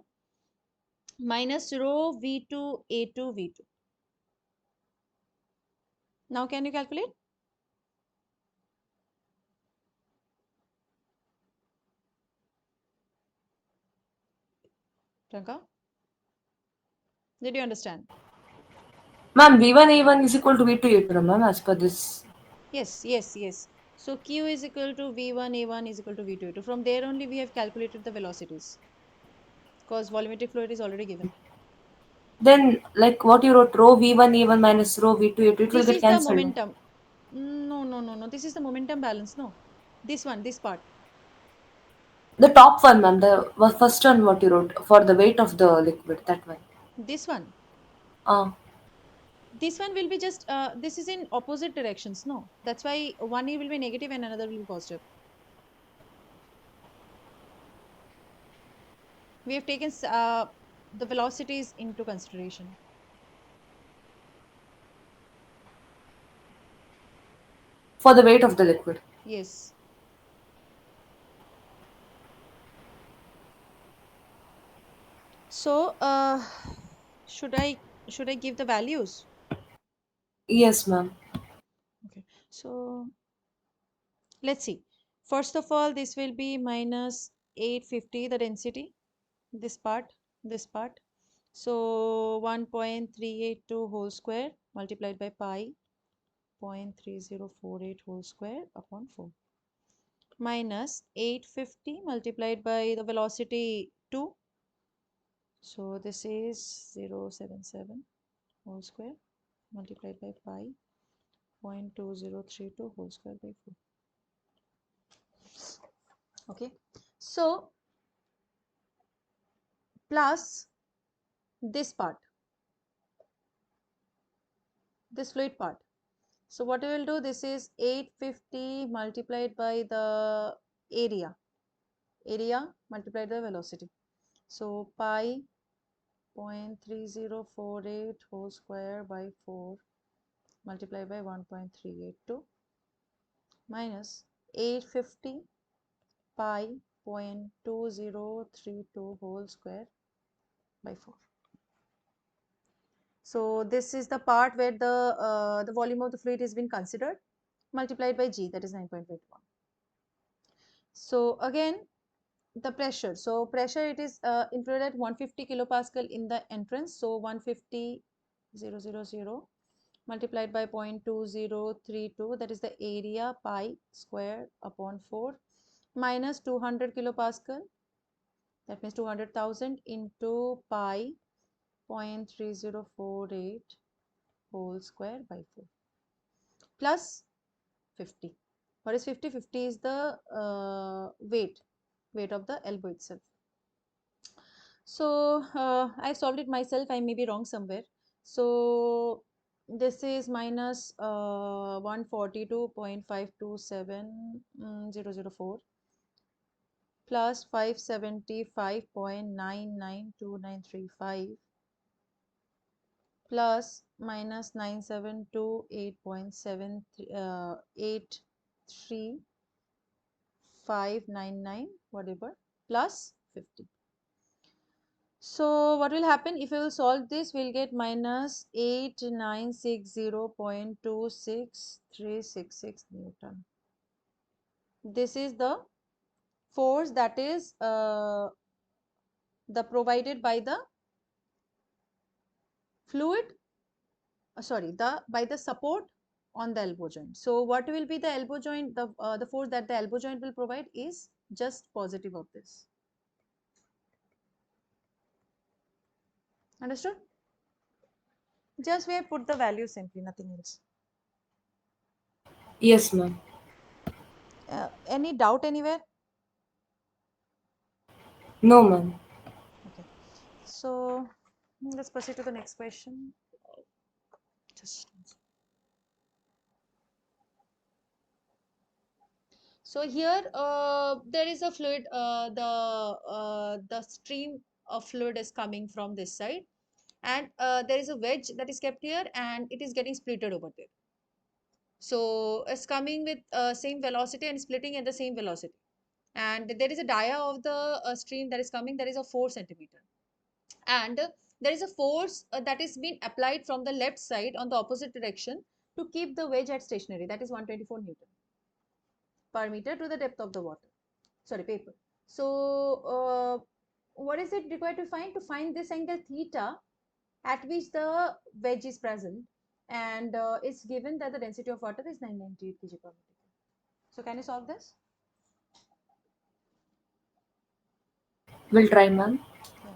minus rho v2 a2 v2. Now can you calculate? Priyanka, did you understand? Ma'am, V1 A1 is equal to V2 A2, ma'am, as per this. Yes, yes, yes. So Q is equal to V1 A1 is equal to V2 A2. From there only we have calculated the velocities because volumetric fluid is already given. Then, like what you wrote, rho V1 A1 minus rho V2 A2, it will This get is the cancelled. momentum. No, no, no, no. This is the momentum balance. No, this one, this part. The top one, ma'am, the first one, what you wrote, for the weight of the liquid, that one. This one. Ah, This one will be just, this is in opposite directions. No, that's why one will be negative and another will be positive. We have taken the velocities into consideration. for the weight of the liquid. Yes. So, should I give the values? Yes, ma'am. Okay. So let's see. First of all, this will be minus 850, the density, this part, this part. So 1.382 whole square multiplied by pi 0.3048 whole square upon 4 minus 850 multiplied by the velocity 2. So this is 0.77 whole square multiplied by pi 0.2032 whole square by 4. Okay. So plus this part, this fluid part. So what we will do, this is 850 multiplied by the area multiplied by velocity. So pi 0.3048 whole square by 4 multiplied by 1.382 minus 850 pi 0.2032 whole square by 4. So this is the part where the volume of the fluid has been considered multiplied by g, that is 9.81. So again the pressure. So pressure, it is included at 150 kilopascal in the entrance. So 150,000 multiplied by 0.2032, that is the area pi square upon 4 minus 200 kilopascal, that means 200,000 into pi 0.3048 whole square by 4 plus 50. What is 50? 50 is the weight of the elbow itself. So I solved it myself. I may be wrong somewhere. So this is minus 142.527004 plus 575.992935 plus minus 972.8.599 whatever plus 50. So what will happen if we will solve this? We'll get minus 8960.26366 Newton. This is the force that is the provided by the fluid, sorry, the by the support on the elbow joint. So what will be the elbow joint? The force that the elbow joint will provide is just positive of this. Understood? Just we have put the value simply, nothing else. Yes, ma'am. Any doubt anywhere? No, ma'am. Okay. So let's proceed to the next question. Just so here there is a fluid. The stream of fluid is coming from this side, and there is a wedge that is kept here, and it is getting splitted over there. So it's coming with same velocity and splitting at the same velocity. And there is a dia of the stream that is coming. That is a 4 centimeter, and there is a force that is being applied from the left side on the opposite direction to keep the wedge at stationary. That is 124 Newton per meter to the depth of the water. Sorry, paper. So what is it required to find? To find this angle theta at which the wedge is present, and it's given that the density of water is 998 kg per meter. So can you solve this? We'll try, ma'am. Yeah.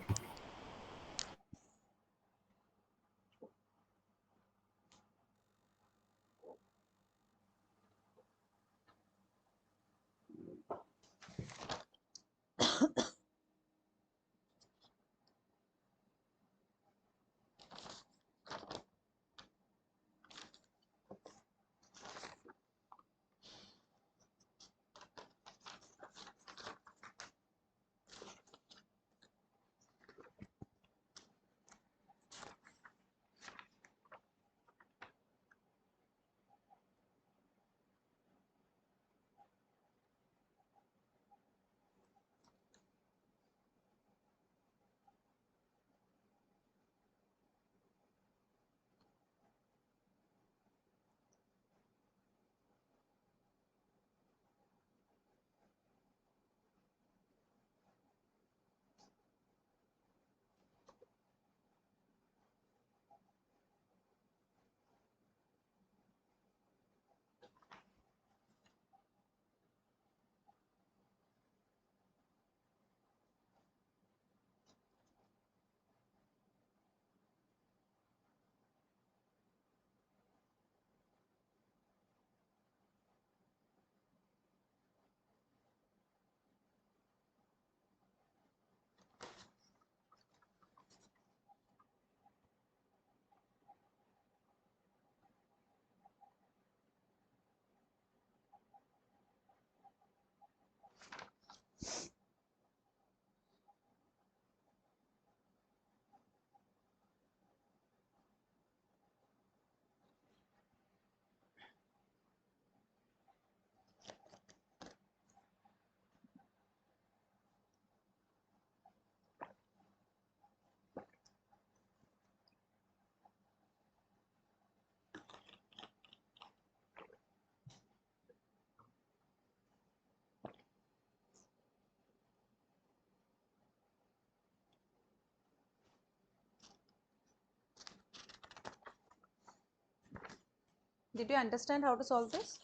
Did you understand how to solve this?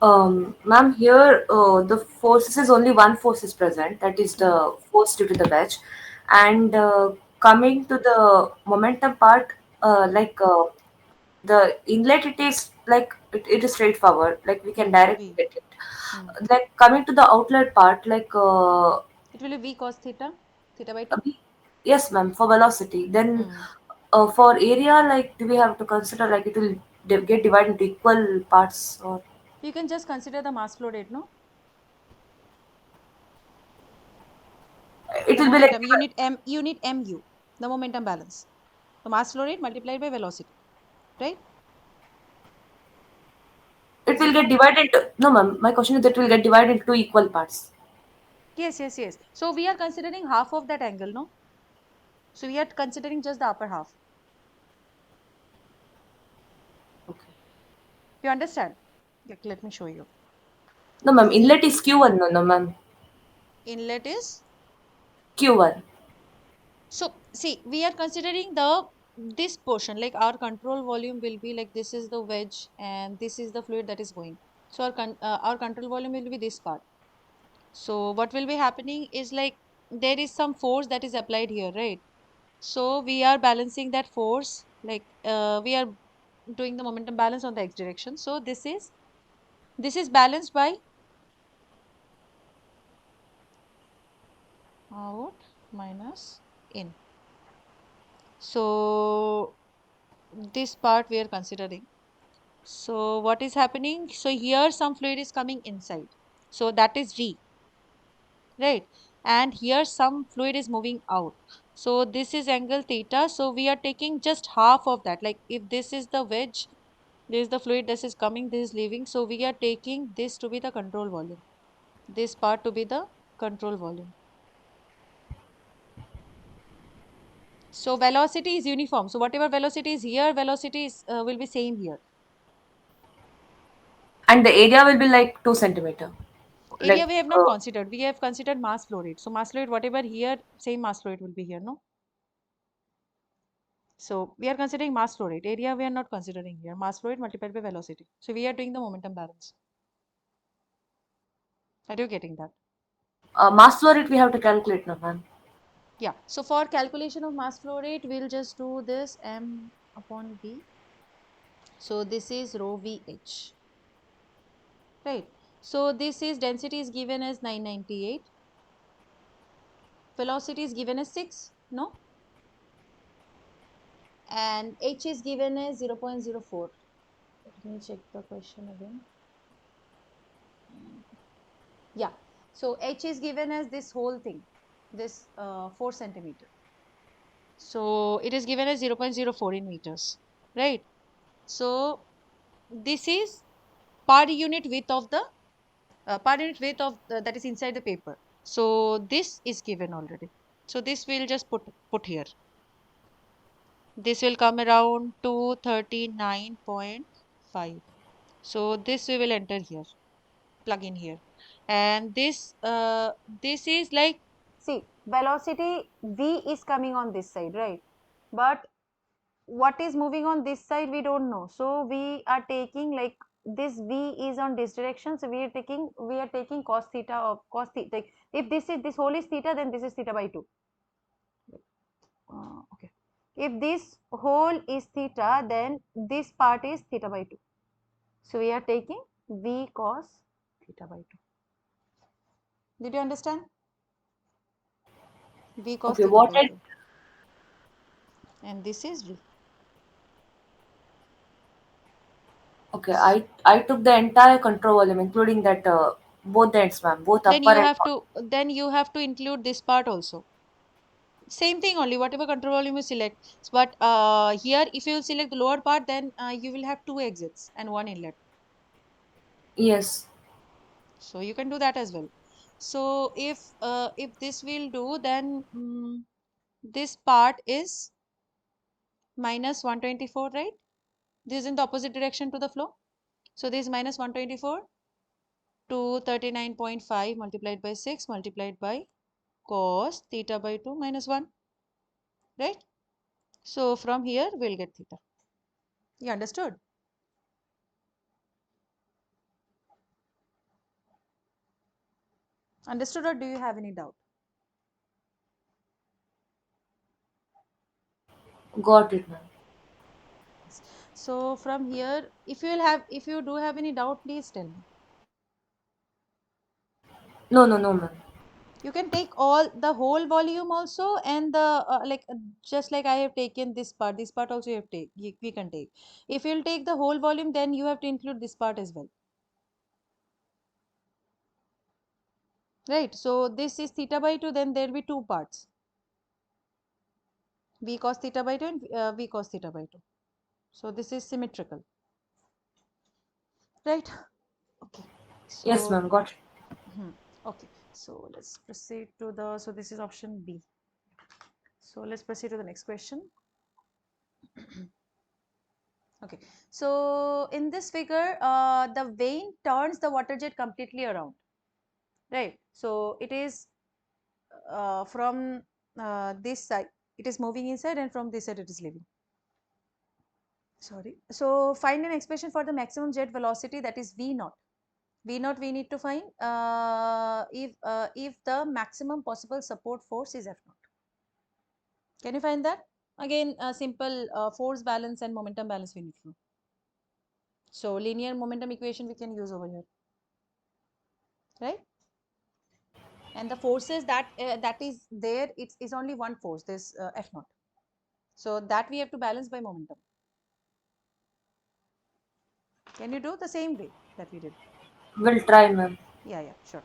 Ma'am, here the forces is only one force is present, that is Hmm. the force due to the wedge. And coming to the momentum part, the inlet, it is like it is straightforward, like we can directly V. get it. Hmm. Like coming to the outlet part, It will be V cos theta, theta by 2. yes, ma'am, for velocity. Then Hmm. for area, like do we have to consider like it will get divided into equal parts, or You can just consider the mass flow rate, no? it The will be like momentum, unit mu, the momentum balance. So mass flow rate multiplied by velocity, right? it It's will get divided into, no ma'am, my question is that will get divided into two equal parts. Yes, yes, yes. So we are considering half of that angle, no? So we are considering just the upper half. Okay. You understand? Like, let me show you. No ma'am, See, inlet is Q1, no, no ma'am. inlet is, Q1. so see, we are considering the this portion, like our control volume will be like this is the wedge and this is the fluid that is going. So our control volume will be this part. So what will be happening is like there is some force that is applied here, right? So we are balancing that force, like we are doing the momentum balance on the x direction. So this is balanced by out minus in. So this part we are considering. So what is happening? So here some fluid is coming inside. So that is V, right? And here some fluid is moving out. So this is angle theta. So we are taking just half of that. Like if this is the wedge, this is the fluid, this is coming, this is leaving. So we are taking this to be the control volume. This part to be the control volume. So velocity is uniform. So whatever velocity is here, velocity is, will be same here. And the area will be like 2 centimeter. Area Like, we have not considered. We have considered mass flow rate. So mass flow rate, whatever here, same mass flow rate will be here, no? So we are considering mass flow rate. Area we are not considering here. Mass flow rate multiplied by velocity. So we are doing the momentum balance. Are you getting that? mass flow rate we have to calculate, no ma'am. Yeah. So for calculation of mass flow rate, we'll just do this m upon v. So this is rho vh, right? So this is density is given as 998. Velocity is given as 6, no? And h is given as 0.04. Let me check the question again. Yeah. So h is given as this whole thing, this 4 centimeter. So it is given as 0.04 in meters, right? So this is per unit width of the that is inside the paper. So this is given already. So this will just put here. This will come around to 39.5. So this we will enter here, plug in here, and this is like, see, velocity v is coming on this side, right? But what is moving on this side we don't know. So we are taking like this v is on this direction. So we are taking cos theta of cos theta. Like if this whole is theta, then this is theta by 2. Okay. If this whole is theta, then this part is theta by 2. So we are taking v cos theta by 2. Did you understand? V cos Okay, theta what by it, 2. And this is v. okay, I took the entire control volume, including that, both the ends, ma'am, both Then upper you and have to then you have to include this part also. Same thing only, whatever control volume you select. But here, if you select the lower part, then you will have two exits and one inlet. yes. So you can do that as well. So if this will do, then this part is minus 124, right? This is in the opposite direction to the flow. So this is minus 124 to 39.5 multiplied by 6 multiplied by cos theta by 2 minus 1, right? So from here, we'll get theta. You understood? Understood, or do you have any doubt? Got it, ma'am. Yes. So from here, if you do have any doubt, please tell me. No, no, no, ma'am. You can take all the whole volume also, and the just like I have taken this part. This part also you have take. We can take. If you'll take the whole volume, then you have to include this part as well, right? So this is theta by 2. Then there will be two parts: v cos theta by 2 and v cos theta by 2. So this is symmetrical, right? Yes, So, ma'am. Got it. okay. So let's proceed to the, so this is option B. So let's proceed to the next question. Okay. So in this figure, the vane turns the water jet completely around, right? So it is from this side, it is moving inside, and from this side it is leaving. Sorry. So find an expression for the maximum jet velocity, that is V naught. V naught we need to find if the maximum possible support force is F naught. Can you find that? Again, simple force balance and momentum balance we need to know. So linear momentum equation we can use over here, right? And the forces that is there, it is only one force, this F naught. So that we have to balance by momentum. Can you do the same way that we did? Will try, ma'am. Yeah, yeah, sure.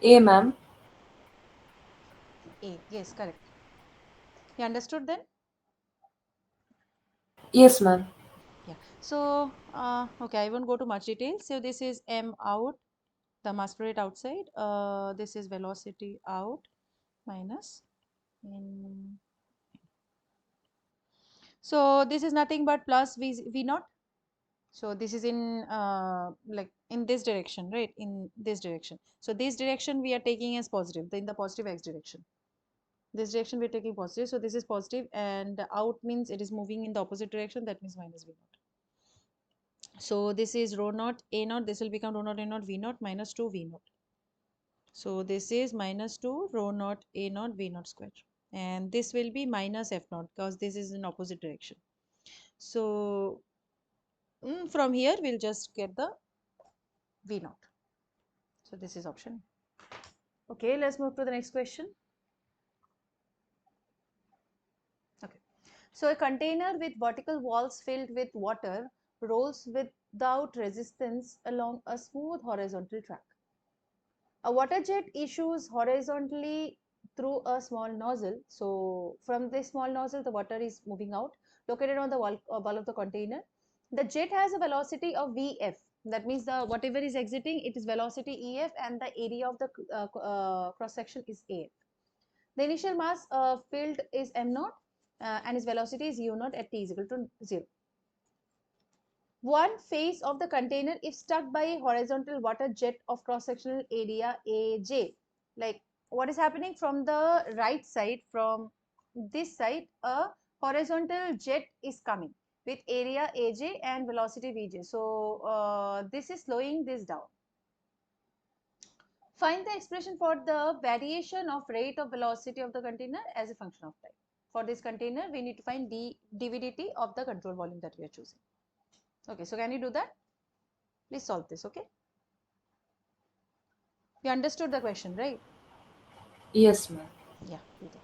A, ma'am. A, yes, correct. You understood then? Yes, ma'am. Yeah. So, okay, I won't go to much detail. So this is M out, the mass flow rate outside. This is velocity out minus in. So this is nothing but plus V naught. So this is in like in this direction, right? In this direction. So this direction we are taking as positive, in the positive x direction. This direction we are taking positive. So this is positive, and out means it is moving in the opposite direction. That means minus V naught. So this is rho naught A naught. This will become rho naught A naught V naught minus 2 V naught. So this is minus 2 rho naught A naught V naught square. And this will be minus F naught because this is in opposite direction. So from here we'll just get the V naught. So this is option. Okay, let's move to the next question. Okay. So a container with vertical walls filled with water rolls without resistance along a smooth horizontal track. A water jet issues horizontally through a small nozzle. So from this small nozzle, the water is moving out, located on the wall of the container. The jet has a velocity of Vf. That means the whatever is exiting, it is velocity Ef, and the area of the cross section is Af. The initial mass filled is m naught, and its velocity is u naught at t is equal to 0. One face of the container is stuck by a horizontal water jet of cross-sectional area AJ. Like what is happening from the right side, from this side, a horizontal jet is coming with area AJ and velocity VJ. So this is slowing this down. Find the expression for the variation of rate of velocity of the container as a function of time. For this container, we need to find dVdt of the control volume that we are choosing. Okay, so can you do that? Please solve this, okay? You understood the question, right? Yes, ma'am. Yeah, do that.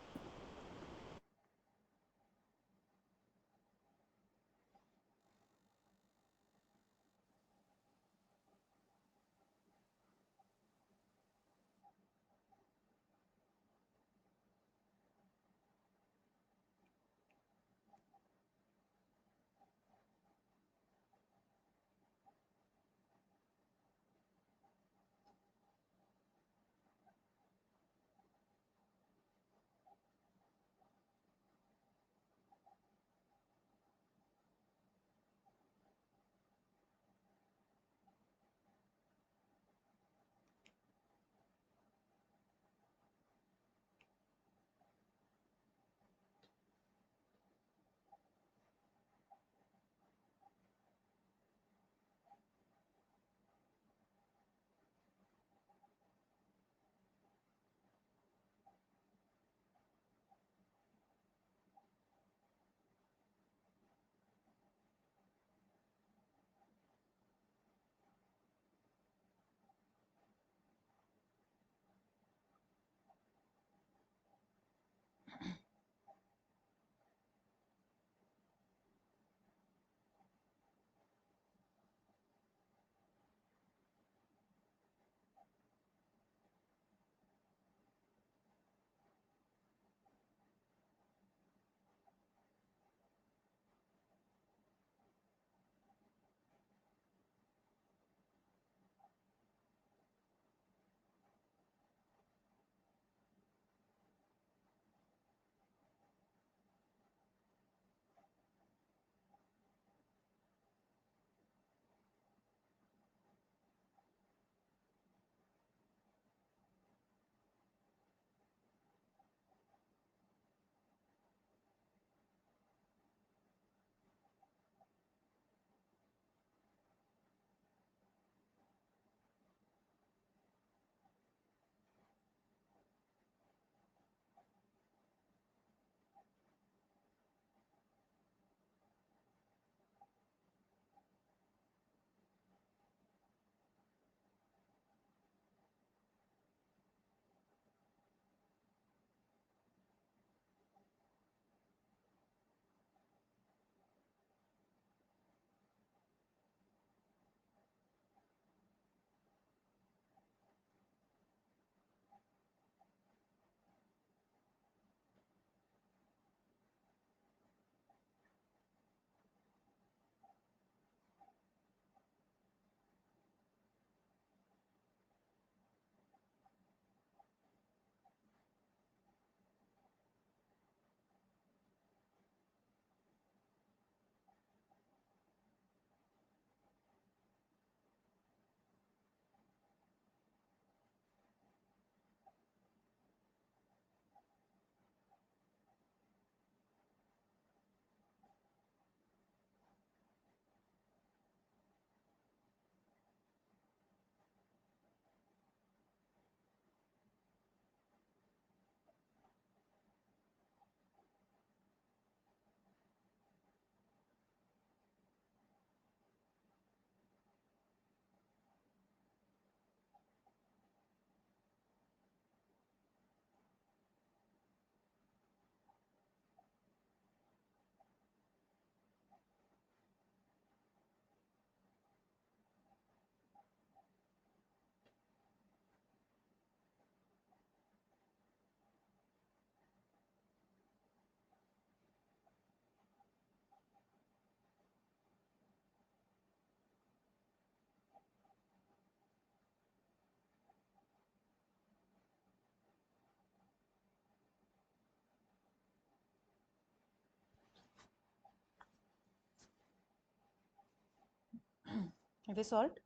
Have you solved?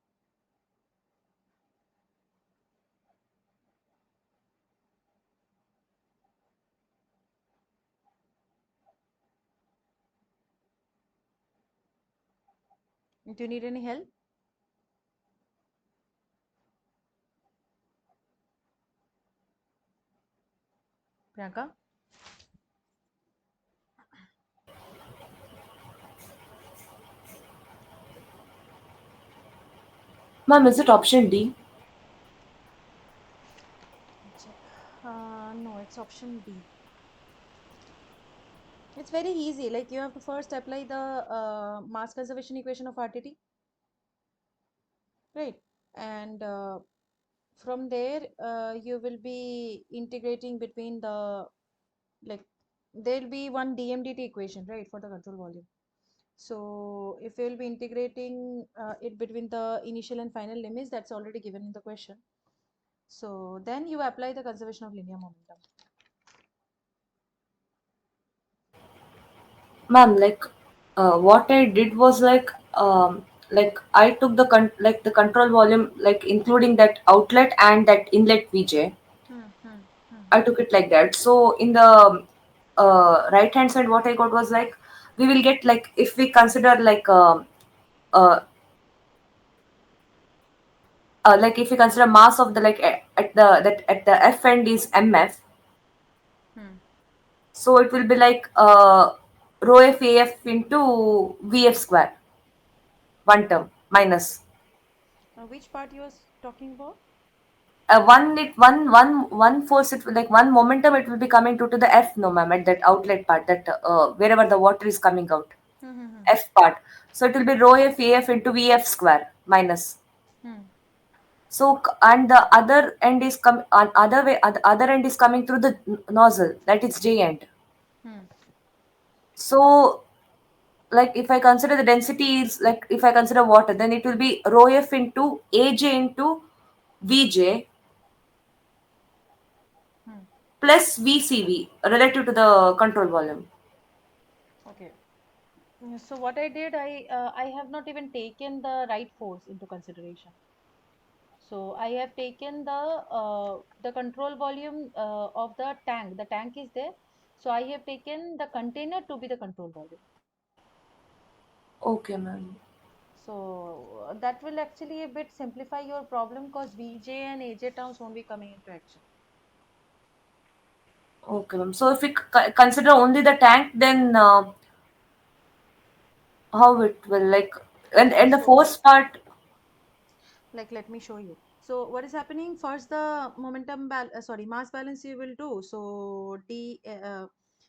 Do you need any help, Priyanka? Ma'am, is it option D? Check. No, it's option B. It's very easy. Like you have to first apply the mass conservation equation of RTT, right? And from there, you will be integrating between the, like, there'll be one dmdt equation, right, for the control volume. So if you will be integrating it between the initial and final limits, that's already given in the question. So then you apply the conservation of linear momentum. Ma'am, what I did was like I took the control volume, like including that outlet and that inlet VJ. Hmm, hmm, hmm, I took it like that. So in the right hand side, what I got was like we will get, like, if we consider uh, like if we consider mass of the, at the that at the F end is mf, hmm. so it will be like rho f af into vf square, one term minus Which part you are talking about? one force, it will, like, one momentum, it will be coming to the F, no ma'am, at that outlet part, that wherever the water is coming out, Hmm, hmm, hmm, F part. So it will be rho f af into vf square minus. hmm, So and the other end is come on other way, other end is coming through the nozzle, that is J end. hmm, So, like, if I consider the density is, like, if I consider water, then it will be rho f into Aj into Vj hmm. plus VCV relative to the control volume. Okay. So what I did, I have not even taken the right force into consideration. So I have taken the control volume of the tank. The tank is there. So I have taken the container to be the control volume. Okay, ma'am. So that will actually a bit simplify your problem because VJ and AJ terms won't be coming into action. Okay, ma'am. So if we consider only the tank, then how it will, like, Okay, and the so force part. like let me show you. So what is happening? First, the sorry, mass balance you will do. So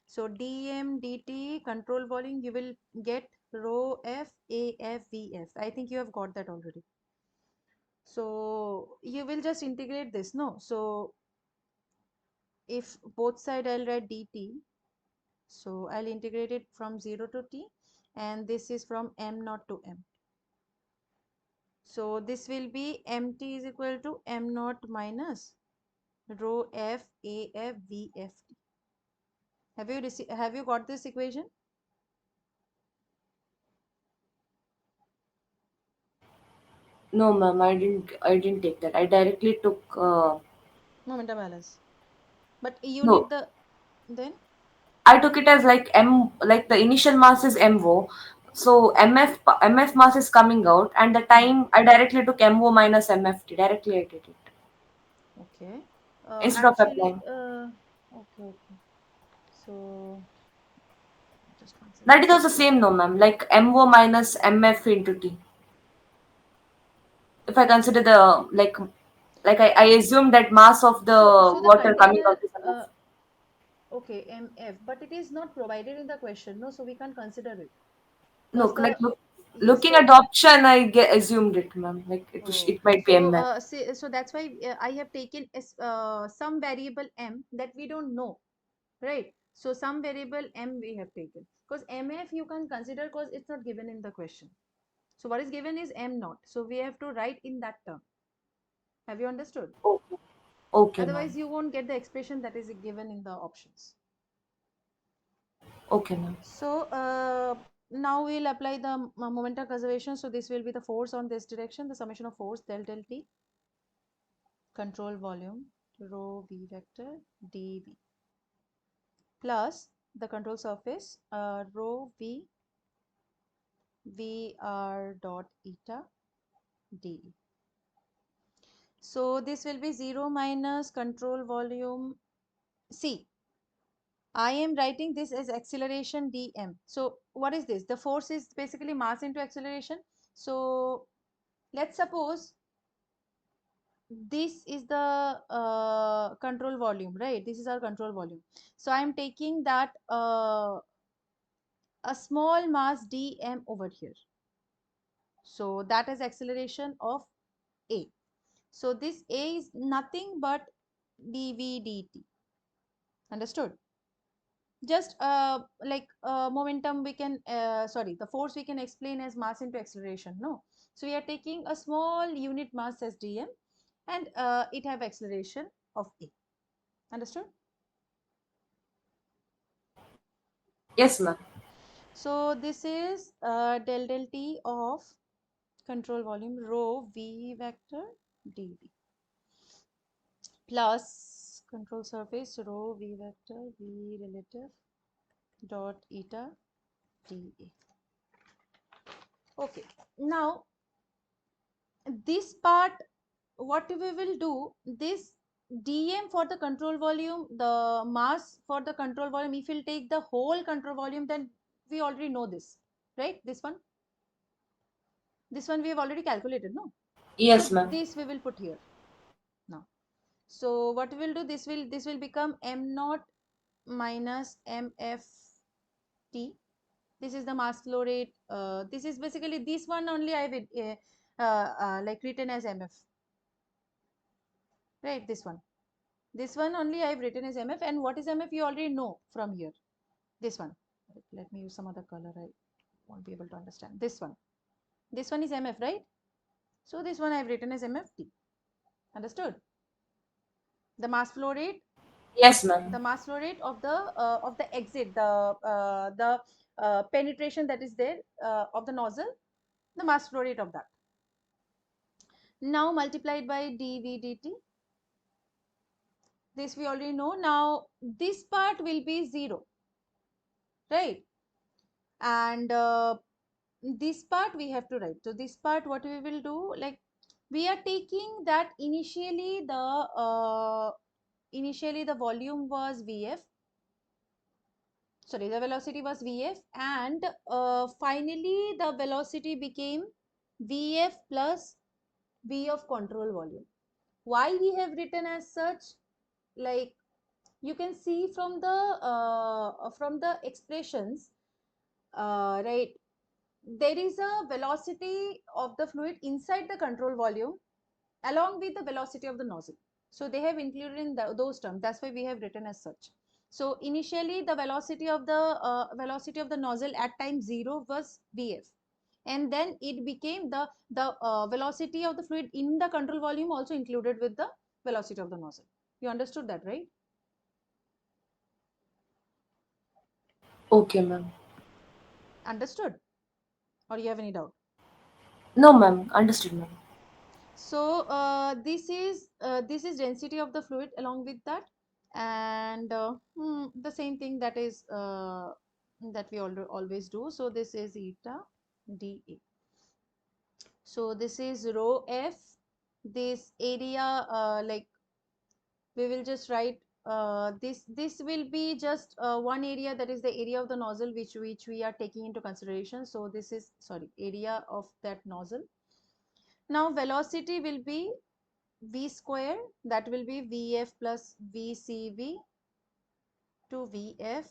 so dm dt control volume you will get rho f a f v f. I think you have got that already. So you will just integrate this, no? So if both side I'll write dt, so I'll integrate it from 0 to t, and this is from m naught to m. So this will be mt is equal to m naught minus rho f a f v f t. Have you got this equation? No, ma'am. I didn't take that. I directly took. Momentum balance. But you No, need the then. I took it as like m. Like the initial mass is mo. So mf mass is coming out, and the Hmm. time I directly took mo minus mft. Directly I did it Okay. instead of Actually, applying. okay, okay. So just one That second. is also same, no, ma'am. Like mo minus mf into t. If I consider the, I assume that mass of the So the water coming container, out is mf. okay, mf, but it is not provided in the question, no, so we can't consider it because No, the yes, looking at so the option, assumed it, ma'am. Like oh, it might be so mf. so that's why I have taken some variable m that we don't know, right? So some variable m we have taken because mf you can consider because it's not given in the question. So what is given is m naught. So we have to write in that term. Have you understood? Okay. Okay, Otherwise, ma'am. you won't get the expression that is given in the options. Okay, ma'am. So now we'll apply the momentum conservation. So this will be the force on this direction, the summation of force del del T, control volume rho v vector dv, plus the control surface rho v vr dot eta dE. So this will be 0 minus control volume. See, I am writing this as acceleration dm. So what is this? The force is basically mass into acceleration. So let's suppose this is the control volume, right? This is our control volume. So I am taking that a small mass dm over here. So that is acceleration of a. So this a is nothing but dv dt. Understood? Just like momentum we can sorry, the force we can explain as mass into acceleration, no? So we are taking a small unit mass as dm, and it have acceleration of a. Understood? Yes, ma'am. So this is del del T of control volume rho v vector dv, plus control surface rho v vector v relative dot eta dA. Okay, now this part, what we will do, this dm for the control volume, the mass for the control volume, if we'll take the whole control volume, then we already know this, right? This one we have already calculated, no? So Yes, ma'am. this we will put here now. So what we will do, this will become m naught minus mf t. This is the mass flow rate. This is basically this one only I will like written as mf, right? This one only I've written as mf, and what is mf you already know from here. This one. Let me use some other color. I won't be able to understand. This one is mf, right? So this one I've written as mft. Understood? The mass flow rate, Yes, ma'am. of the exit, the penetration that is there of the nozzle, the mass flow rate of that. Now multiplied by dv dt. This we already know. Now this part will be 0, right? And this part we have to write. So this part, what we will do, like we are taking that initially the volume was vf, sorry, the velocity was vf, and finally the velocity became vf plus v of control volume. Why we have written as such? Like you can see from the expressions, right? There is a velocity of the fluid inside the control volume along with the velocity of the nozzle. So they have included in those terms. That's why we have written as such. So initially the velocity of the nozzle at time 0 was vf, and then it became the velocity of the fluid in the control volume also included with the velocity of the nozzle. You understood that, right? Okay, ma'am. Understood? Or you have any doubt? No, ma'am. Understood, ma'am. So this is density of the fluid along with that, and the same thing that is that we always do. So this is eta dA. So this is rho f. This area, like we will just write this will be just one area, that is the area of the nozzle which we are taking into consideration. So this is, sorry, area of that nozzle. Now velocity will be v square, that will be vf plus vcv to vf.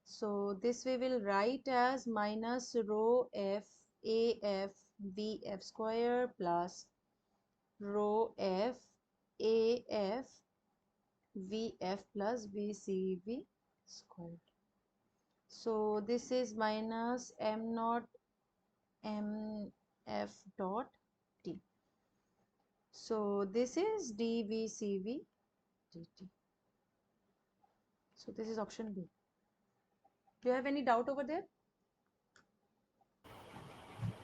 So this we will write as minus rho f af vf square plus rho f af vf plus vcv squared. So this is minus m naught mf dot t. So this is dvcv dt. So this is option B. Do you have any doubt over there?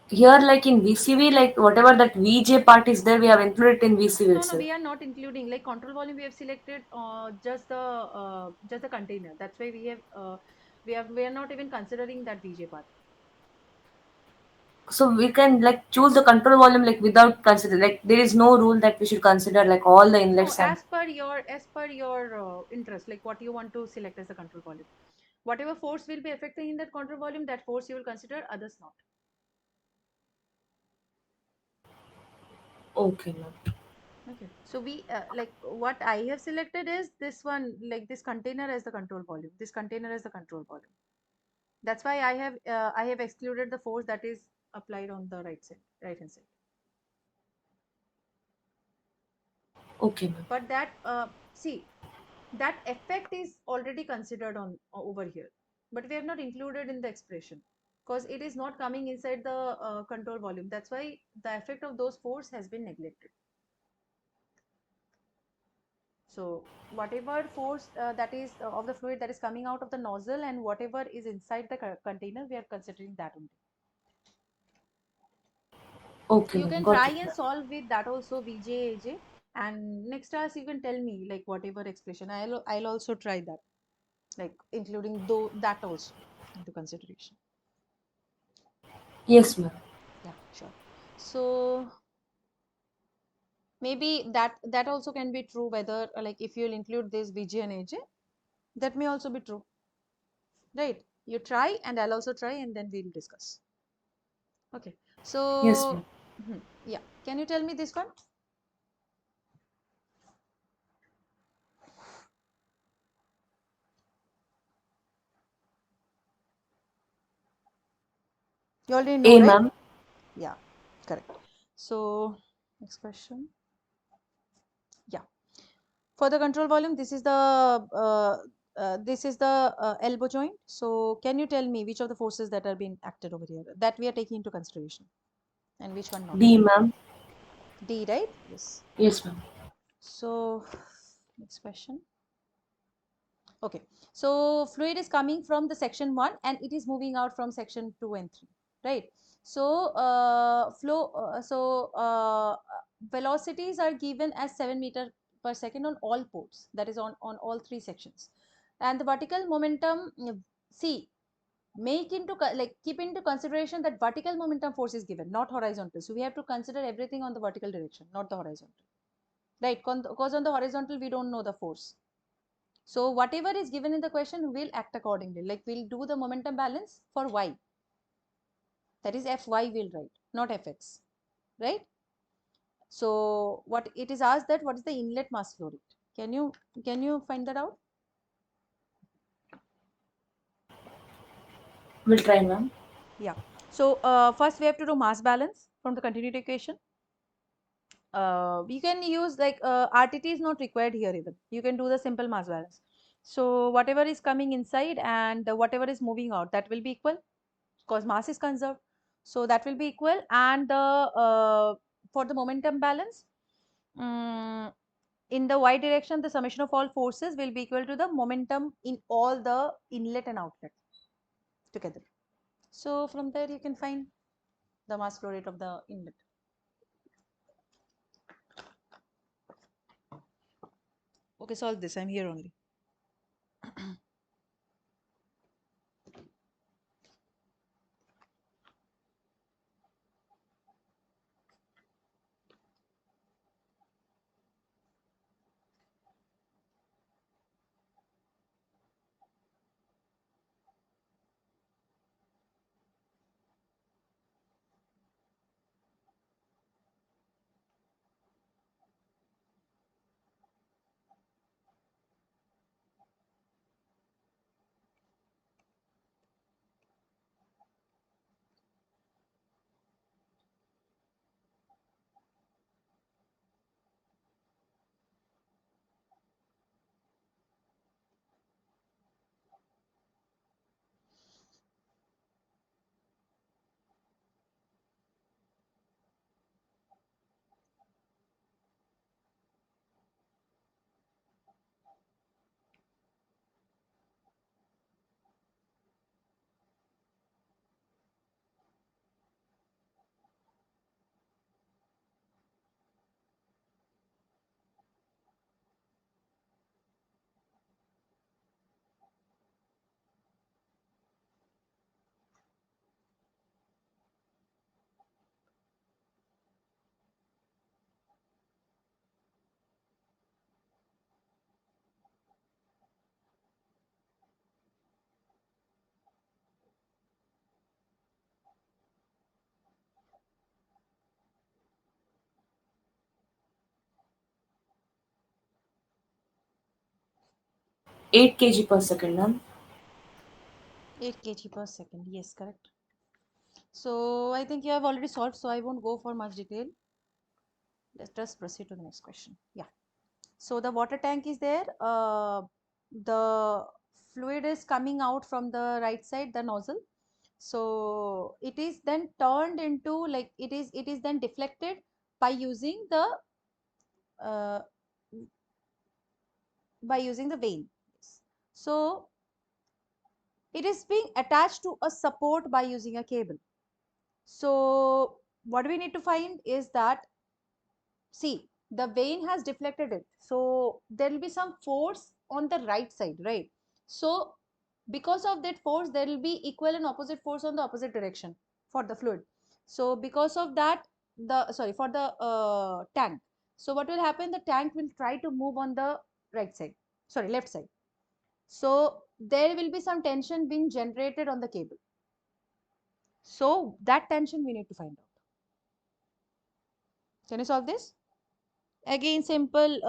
Here, like in VCV, like whatever that VJ part is there, we have included in VCV No, no, itself. we are not including like control volume. We have selected just the container. That's why we are not even considering that VJ part. So we can like choose the control volume like without consider, like there is no rule that we should consider like all the No, inlets and as per your interest, like what you want to select as the control volume. Whatever force will be affecting in that control volume, that force you will consider. Others not. okay, ma'am. Okay. So we like what I have selected is this one, like this container as the control volume. This container as the control volume. That's why I have excluded the force that is applied on the right hand side. Okay, ma'am. But that see, that effect is already considered on over here, but we have not included in the expression because it is not coming inside the control volume. That's why the effect of those force has been neglected. So whatever force that is of the fluid that is coming out of the nozzle and whatever is inside the container, we are considering that only. So Okay, you ma'am. can Got try it, and ma'am. solve with that also, VJ, and next class you can tell me like whatever expression. I'll also try that, like including though that also into consideration. Yes, ma'am. Yeah, sure. So maybe that also can be true, whether like if you'll include this VJ and AJ, that may also be true, right? You try and I'll also try and then we'll discuss. Okay. Yes, So ma'am. yeah, can you tell me this one? You already know, A, right? ma'am. Yeah, correct. So next question. Yeah. For the control volume, this is the elbow joint. So can you tell me which of the forces that are being acted over here that we are taking into consideration and which one not? D, ma'am. D, right? Yes. Yes, ma'am. So next question. Okay. So fluid is coming from the section 1 and it is moving out from section 2 and 3, right? So velocities are given as 7 meter per second on all ports, that is on all three sections. And the vertical momentum, see, keep into consideration that vertical momentum force is given, not horizontal. So we have to consider everything on the vertical direction, not the horizontal, right? Because on the horizontal we don't know the force. So whatever is given in the question will act accordingly. Like we'll do the momentum balance for y. That is Fy will write, not Fx, right? So what it is asked that what is the inlet mass flow rate? Can you find that out? We'll try, ma'am. Yeah. So first we have to do mass balance from the continuity equation. We can use like RTT is not required here even. You can do the simple mass balance. So whatever is coming inside and whatever is moving out, that will be equal because mass is conserved. So that will be equal, and for the momentum balance, in the y direction, the summation of all forces will be equal to the momentum in all the inlet and outlet together. So from there you can find the mass flow rate of the inlet. Okay, solve this. I'm here only. 8 kg per second, ma'am. 8 kg per second. Yes, correct. So I think you have already solved, so I won't go for much detail. Let's just proceed to the next question. Yeah. So the water tank is there. The fluid is coming out from the right side, the nozzle. So it is then turned into, like, it is then deflected by using the uh, vein. Yes. So it is being attached to a support by using a cable. So what we need to find is that, see, the vein has deflected it, so there will be some force on the right side, right? So because of that force, there will be equal and opposite force on the opposite direction for the fluid. So because of that, the sorry, for the tank, so what will happen, the tank will try to move on the right side, sorry, left side. So there will be some tension being generated on the cable. So that tension we need to find out. Can you solve this? Again, simple.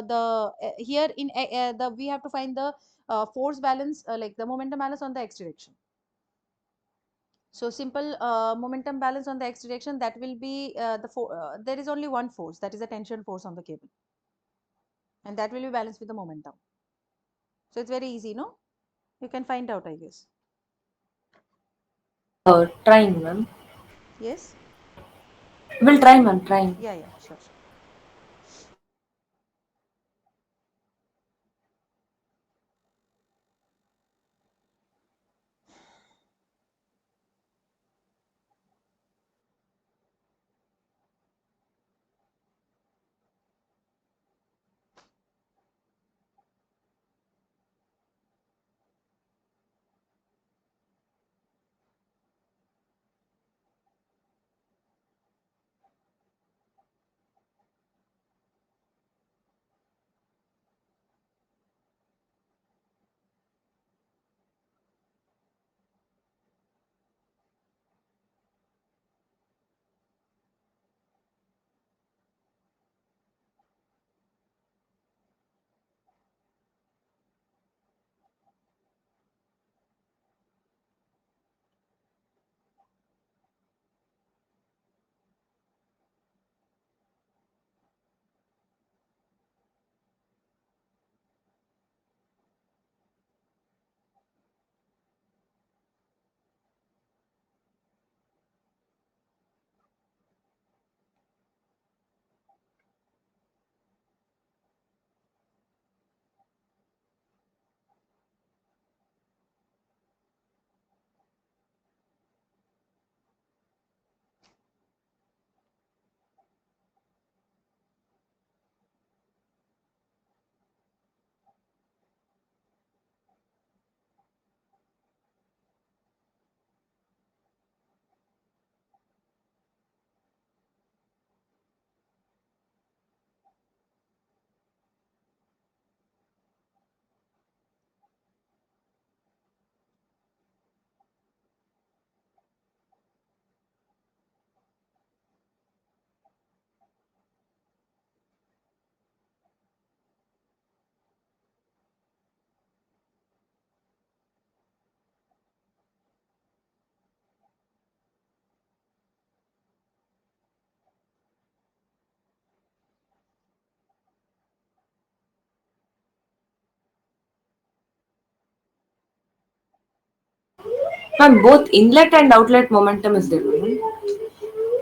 The here in the we have to find the force balance, like the momentum balance on the x direction. So simple, momentum balance on the x direction, that will be there is only one force, that is the tension force on the cable, and that will be balanced with the momentum. So it's very easy, no? You can find out, I guess. Trying, ma'am. Yes. We'll try, ma'am. Trying. Yeah, yeah, sure, sure. Ma'am, both inlet and outlet momentum is there, ma'am.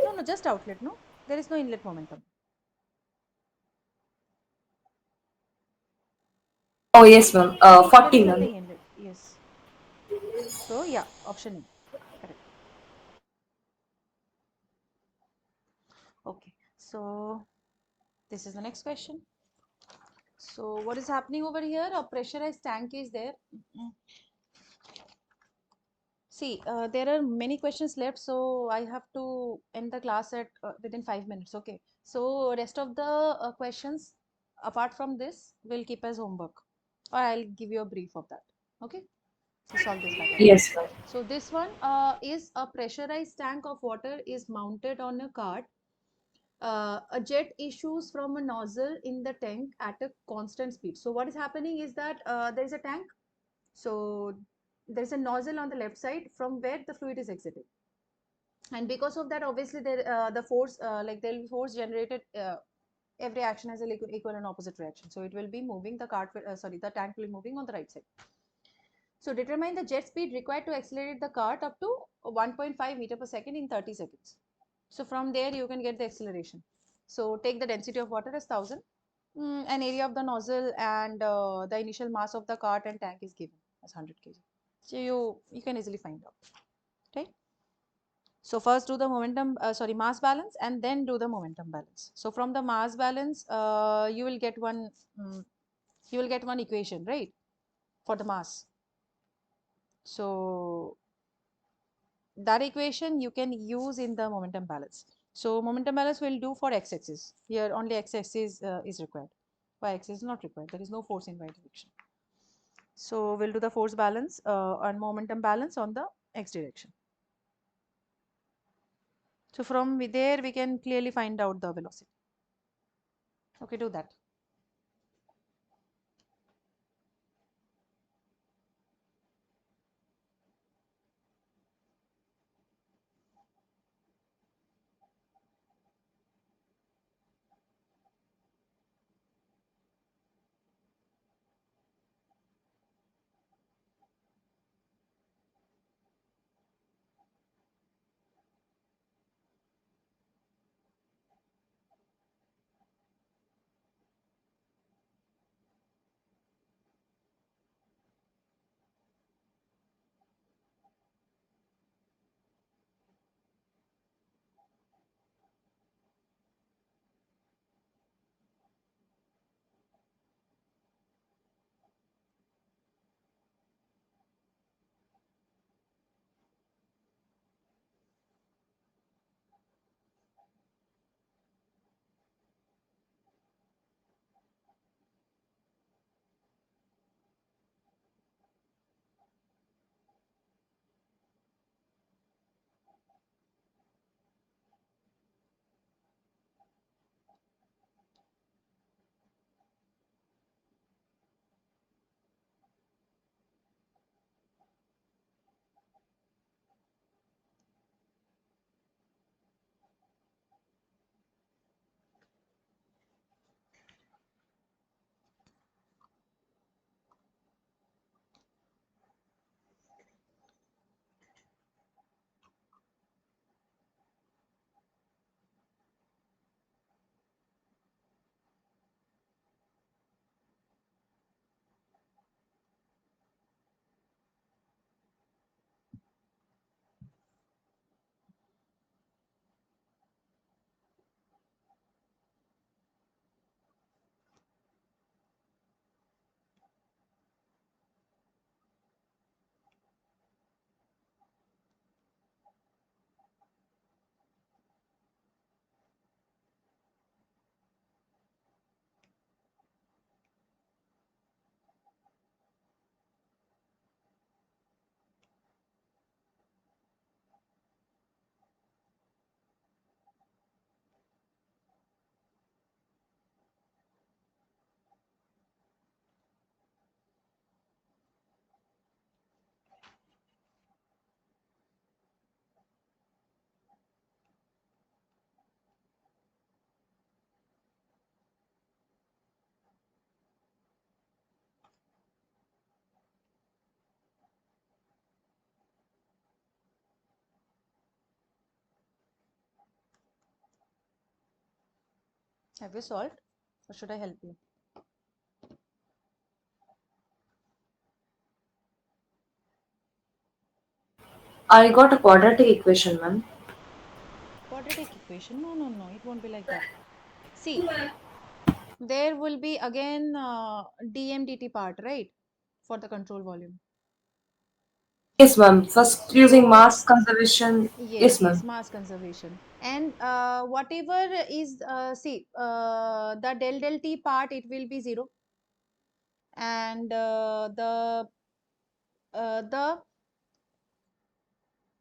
No, no, just outlet, no? There is no inlet momentum. Oh, yes, ma'am. There is 40, ma'am. nothing inlet. Yes. So yeah, option A. Correct. Okay. So this is the next question. So what is happening over here? A pressurized tank is there. See, there are many questions left, so I have to end the class at within 5 minutes. Okay. So rest of the questions, apart from this, we'll keep as homework, or I'll give you a brief of that. Okay. So solve this back at home. Yes, ma'am. So this one is a pressurized tank of water is mounted on a cart A jet issues from a nozzle in the tank at a constant speed. So what is happening is that there is a tank. So there is a nozzle on the left side from where the fluid is exiting, and because of that, obviously the force, like there will be force generated. Every action has a equal and opposite reaction, so it will be moving the cart. Sorry, the tank will be moving on the right side. So determine the jet speed required to accelerate the cart up to 1.5 meter per second in 30 seconds. So from there you can get the acceleration. So take the density of water as 1000, an area of the nozzle, and the initial mass of the cart and tank is given as 100 kg. So you can easily find out, right? So first do the mass balance, and then do the momentum balance. So from the mass balance, you will get one equation, right, for the mass. So that equation you can use in the momentum balance. So momentum balance will do for x-axis. Here only x-axis is required. Y-axis is not required. There is no force in y direction. So we'll do the force balance and momentum balance on the x direction. So from there we can clearly find out the velocity. Okay, do that. Have you solved, or should I help you? I got a quadratic equation, ma'am. Quadratic equation? No, no, no. It won't be like that. See, there will be again dm/dt part, right, for the control volume. Yes, ma'am. First using So mass conservation. yes, Yes, yes, ma'am. mass conservation, and whatever is see the del t part, it will be 0, and the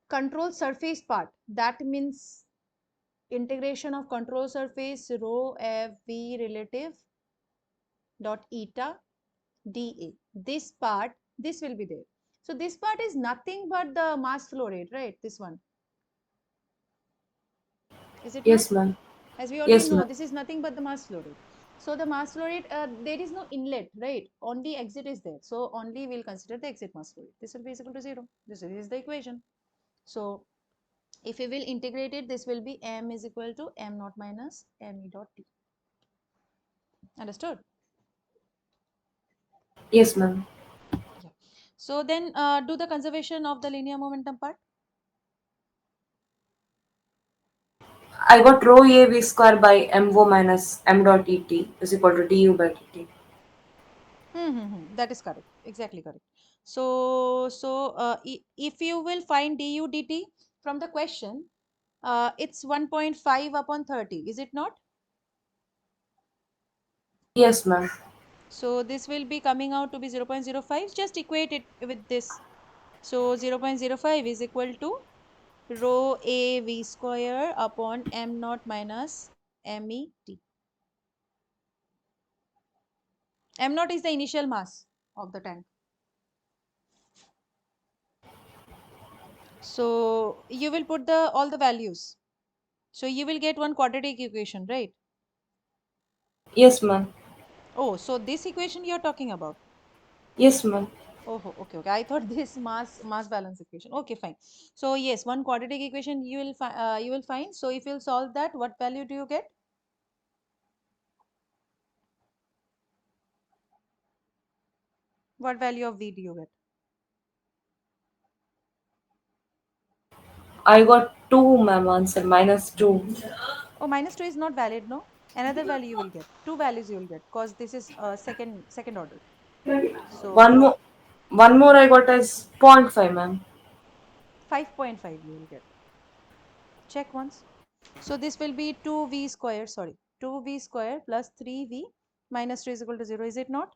control surface part, that means integration of control surface rho f v relative dot eta dA. This part, this will be there. So this part is nothing but the mass flow rate, right? This one, is it not? Yes, ma'am. As we already Yes, know, ma'am. this is nothing but the mass flow rate. So the mass flow rate, there is no inlet, right? Only exit is there. So only we'll consider the exit mass flow rate. This will be equal to 0. This is the equation. So if we will integrate it, this will be m is equal to m naught minus m e dot t. Understood? Yes, ma'am. Yeah. So then do the conservation of the linear momentum part. I got rho A V square by MO minus M dot ET is equal to DU by DT. That is correct. Exactly correct. So if you will find du dt from the question, it's 1.5 upon 30. Is it not? Yes, ma'am. So this will be coming out to be 0.05. Just equate it with this. So 0.05 is equal to rho a v square upon m naught minus m e t. M naught is the initial mass of the tank. So you will put the all the values. So you will get one quadratic equation, right? Yes, ma'am. Oh, so this equation you are talking about. Yes, ma'am. Oh, okay, okay. I thought this mass balance equation. Okay, fine. So yes, one quadratic equation you will find. So if you solve that, what value do you get? What value of v do you get? I got 2, ma'am, answer minus 2. Oh, minus 2 is not valid, no? Another value you will get. Two values you will get because this is second order. One So more, one more I got as point 0.5, ma'am. 5.5 you will get. Check once. So this will be 2v square, sorry, 2v square plus 3v minus 2 is equal to 0. Is it not?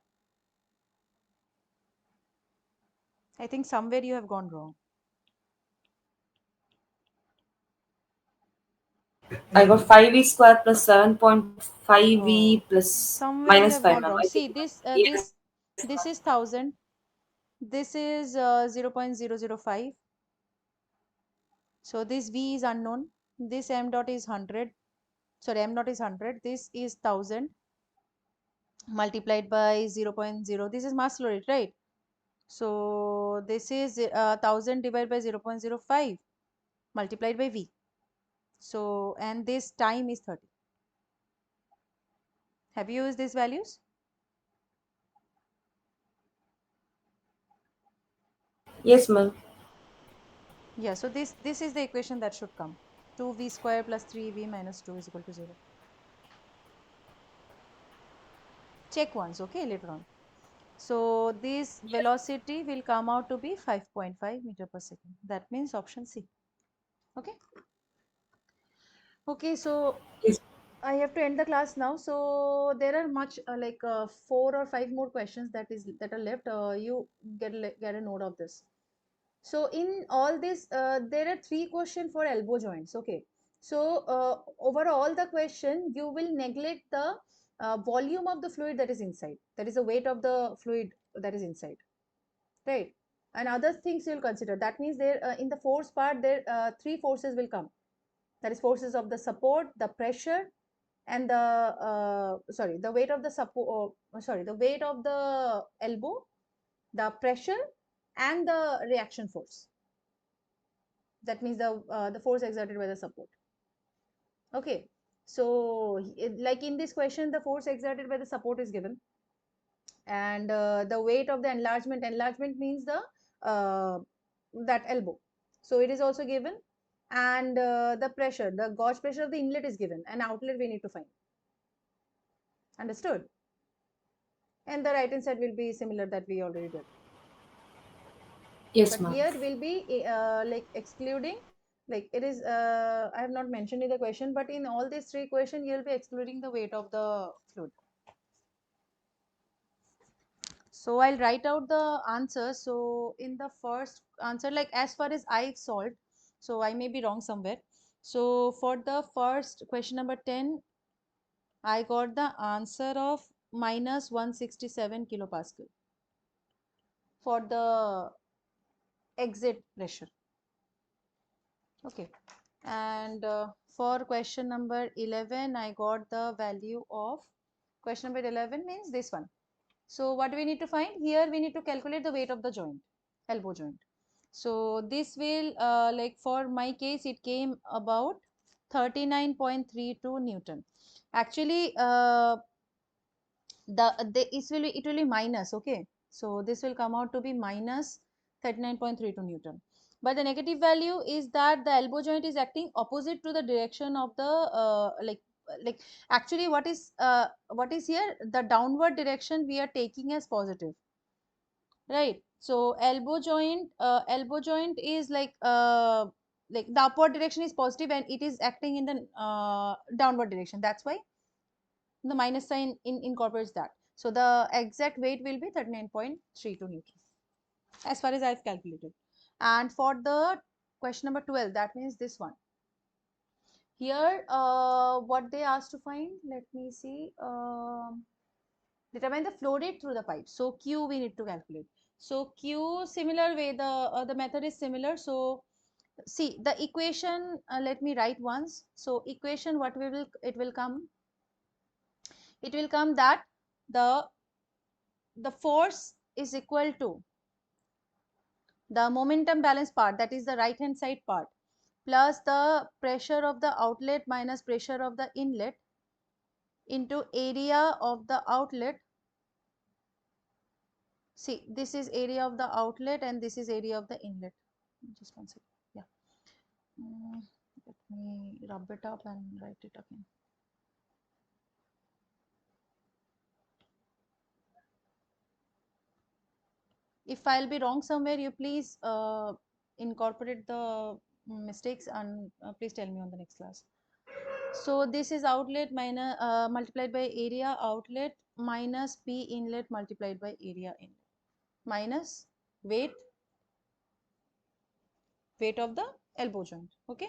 I think somewhere you have gone wrong. I got 5v square plus 7.5v Oh, plus somewhere you minus have 5, gone ma'am. wrong. I think. See this Yes. this is 1000. This is 0.005. So this v is unknown. This m dot is 100. Sorry, m dot is 100. This is 1000 multiplied by 0.0. This is mass flow rate, right? So this is 1000 divided by 0.05 multiplied by v. So and this time is 30. Have you used these values? Yes, ma'am. Yeah, so this is the equation that should come. 2v square plus 3v minus 2 is equal to 0. Check once, okay, later on. So this velocity will come out to be 5.5 meter per second. That means option C. Okay. Okay, so Yes. I have to end the class now. So there are much like 4 or 5 more questions that are left. You get a note of this. So in all this, there are 3 questions for elbow joints. Okay. So overall the question, you will neglect the volume of the fluid that is inside. That is the weight of the fluid that is inside, right? And other things you'll consider. That means there in the force part, there 3 forces will come. That is forces of the support, the pressure, and the sorry, the weight of the support. Sorry, the weight of the elbow, the pressure, and the reaction force. That means the force exerted by the support. Okay. So like in this question, the force exerted by the support is given, and the weight of the enlargement means the that elbow. So it is also given, and the pressure, the gauge pressure of the inlet is given, and outlet we need to find. Understood? And the right hand side will be similar that we already did. Yes, But ma'am. here will be like excluding, like it is I have not mentioned in the question, but in all these 3 questions you will be excluding the weight of the fluid. So I'll write out the answer. So in the first answer, like as far as I've solved, so I may be wrong somewhere. So for the first question number 10, I got the answer of minus 167 kilopascal for the exit pressure. Okay. And for question number 11, I got the value of, question number 11 means this one. So what do we need to find? Here we need to calculate the weight of the joint, elbow joint. So this will, like for my case, it came about 39.32 Newton. Actually, it will be minus, okay. So this will come out to be minus 39.32 Newton. But the negative value is that the elbow joint is acting opposite to the direction of the like actually what is here, the downward direction we are taking as positive, right? So elbow joint is like the upward direction is positive and it is acting in the downward direction. That's why the minus sign incorporates that. So the exact weight will be 39.32 Newton as far as I've calculated. And for the question number 12, that means this one. Here, what they asked to find, let me see, determine the flow rate through the pipe. So Q we need to calculate. So Q, similar way, the method is similar. So see the equation, let me write once. So equation, what we will, it will come that the force is equal to the momentum balance part, that is the right hand side part, plus the pressure of the outlet minus pressure of the inlet into area of the outlet. See, this is area of the outlet and this is area of the inlet. Just one second. Yeah. Let me rub it up and write it again. If I'll be wrong somewhere, you please incorporate the mistakes and please tell me on the next class. So this is outlet minus multiplied by area outlet minus P inlet multiplied by area inlet minus weight of the elbow joint. Okay.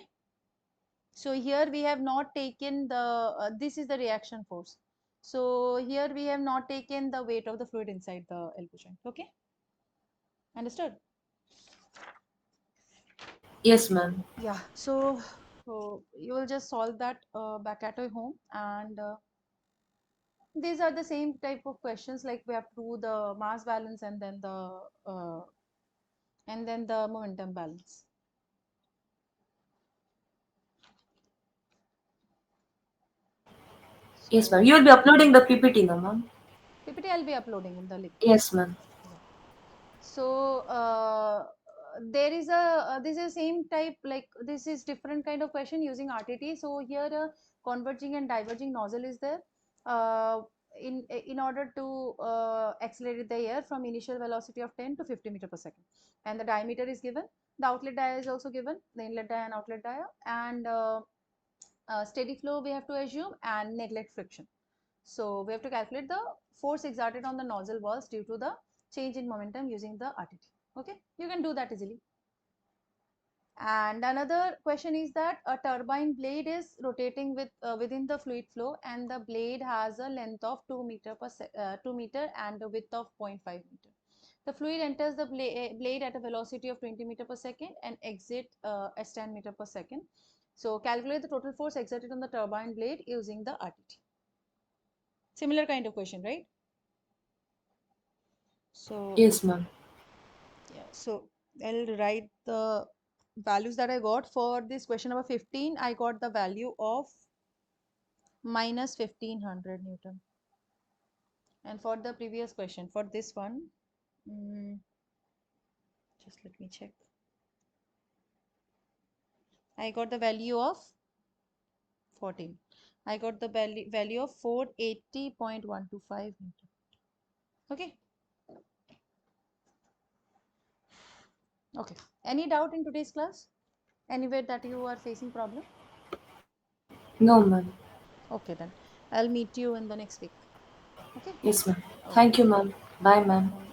So here we have not taken the this is the reaction force. So here we have not taken the weight of the fluid inside the elbow joint. Okay. Understood? Yes, ma'am. Yeah. So you will just solve that back at your home, and these are the same type of questions, like we have to do the mass balance uh, and then the momentum balance. Yes, ma'am. So You will be uploading the PPT now, ma'am. PPT I'll be uploading in the link. Yes, ma'am. Yeah. So there is a this is same type, like this is different kind of question using RTT. So here converging and diverging nozzle is there uh, in order to accelerate the air from initial velocity of 10 to 50 meter per second, and the diameter is given. The outlet dia is also given, the inlet dia and outlet dia, and steady flow we have to assume, and neglect friction. So we have to calculate the force exerted on the nozzle walls due to the change in momentum using the RTT. Okay, you can do that easily. And another question is that a turbine blade is rotating within the fluid flow, and the blade has a length of 2 meter and a width of 0.5 meter. The fluid enters the blade at a velocity of 20 meter per second and exit at 10 meter per second. So calculate the total force exerted on the turbine blade using the RTT. Similar kind of question, right? So Yes, ma'am. yeah, so I'll write the values that I got for this question number 15. I got the value of minus 1500 Newton. And for the previous question, for this one, mm, just let me check. I got the value of 14. I got the value of 480.125 Newton. Okay. Okay. Any doubt in today's class? Anywhere that you are facing problem? No, ma'am. Okay, then I'll meet you in the next week. Okay. Yes, ma'am. Okay. Thank you, ma'am. Bye, ma'am. Bye.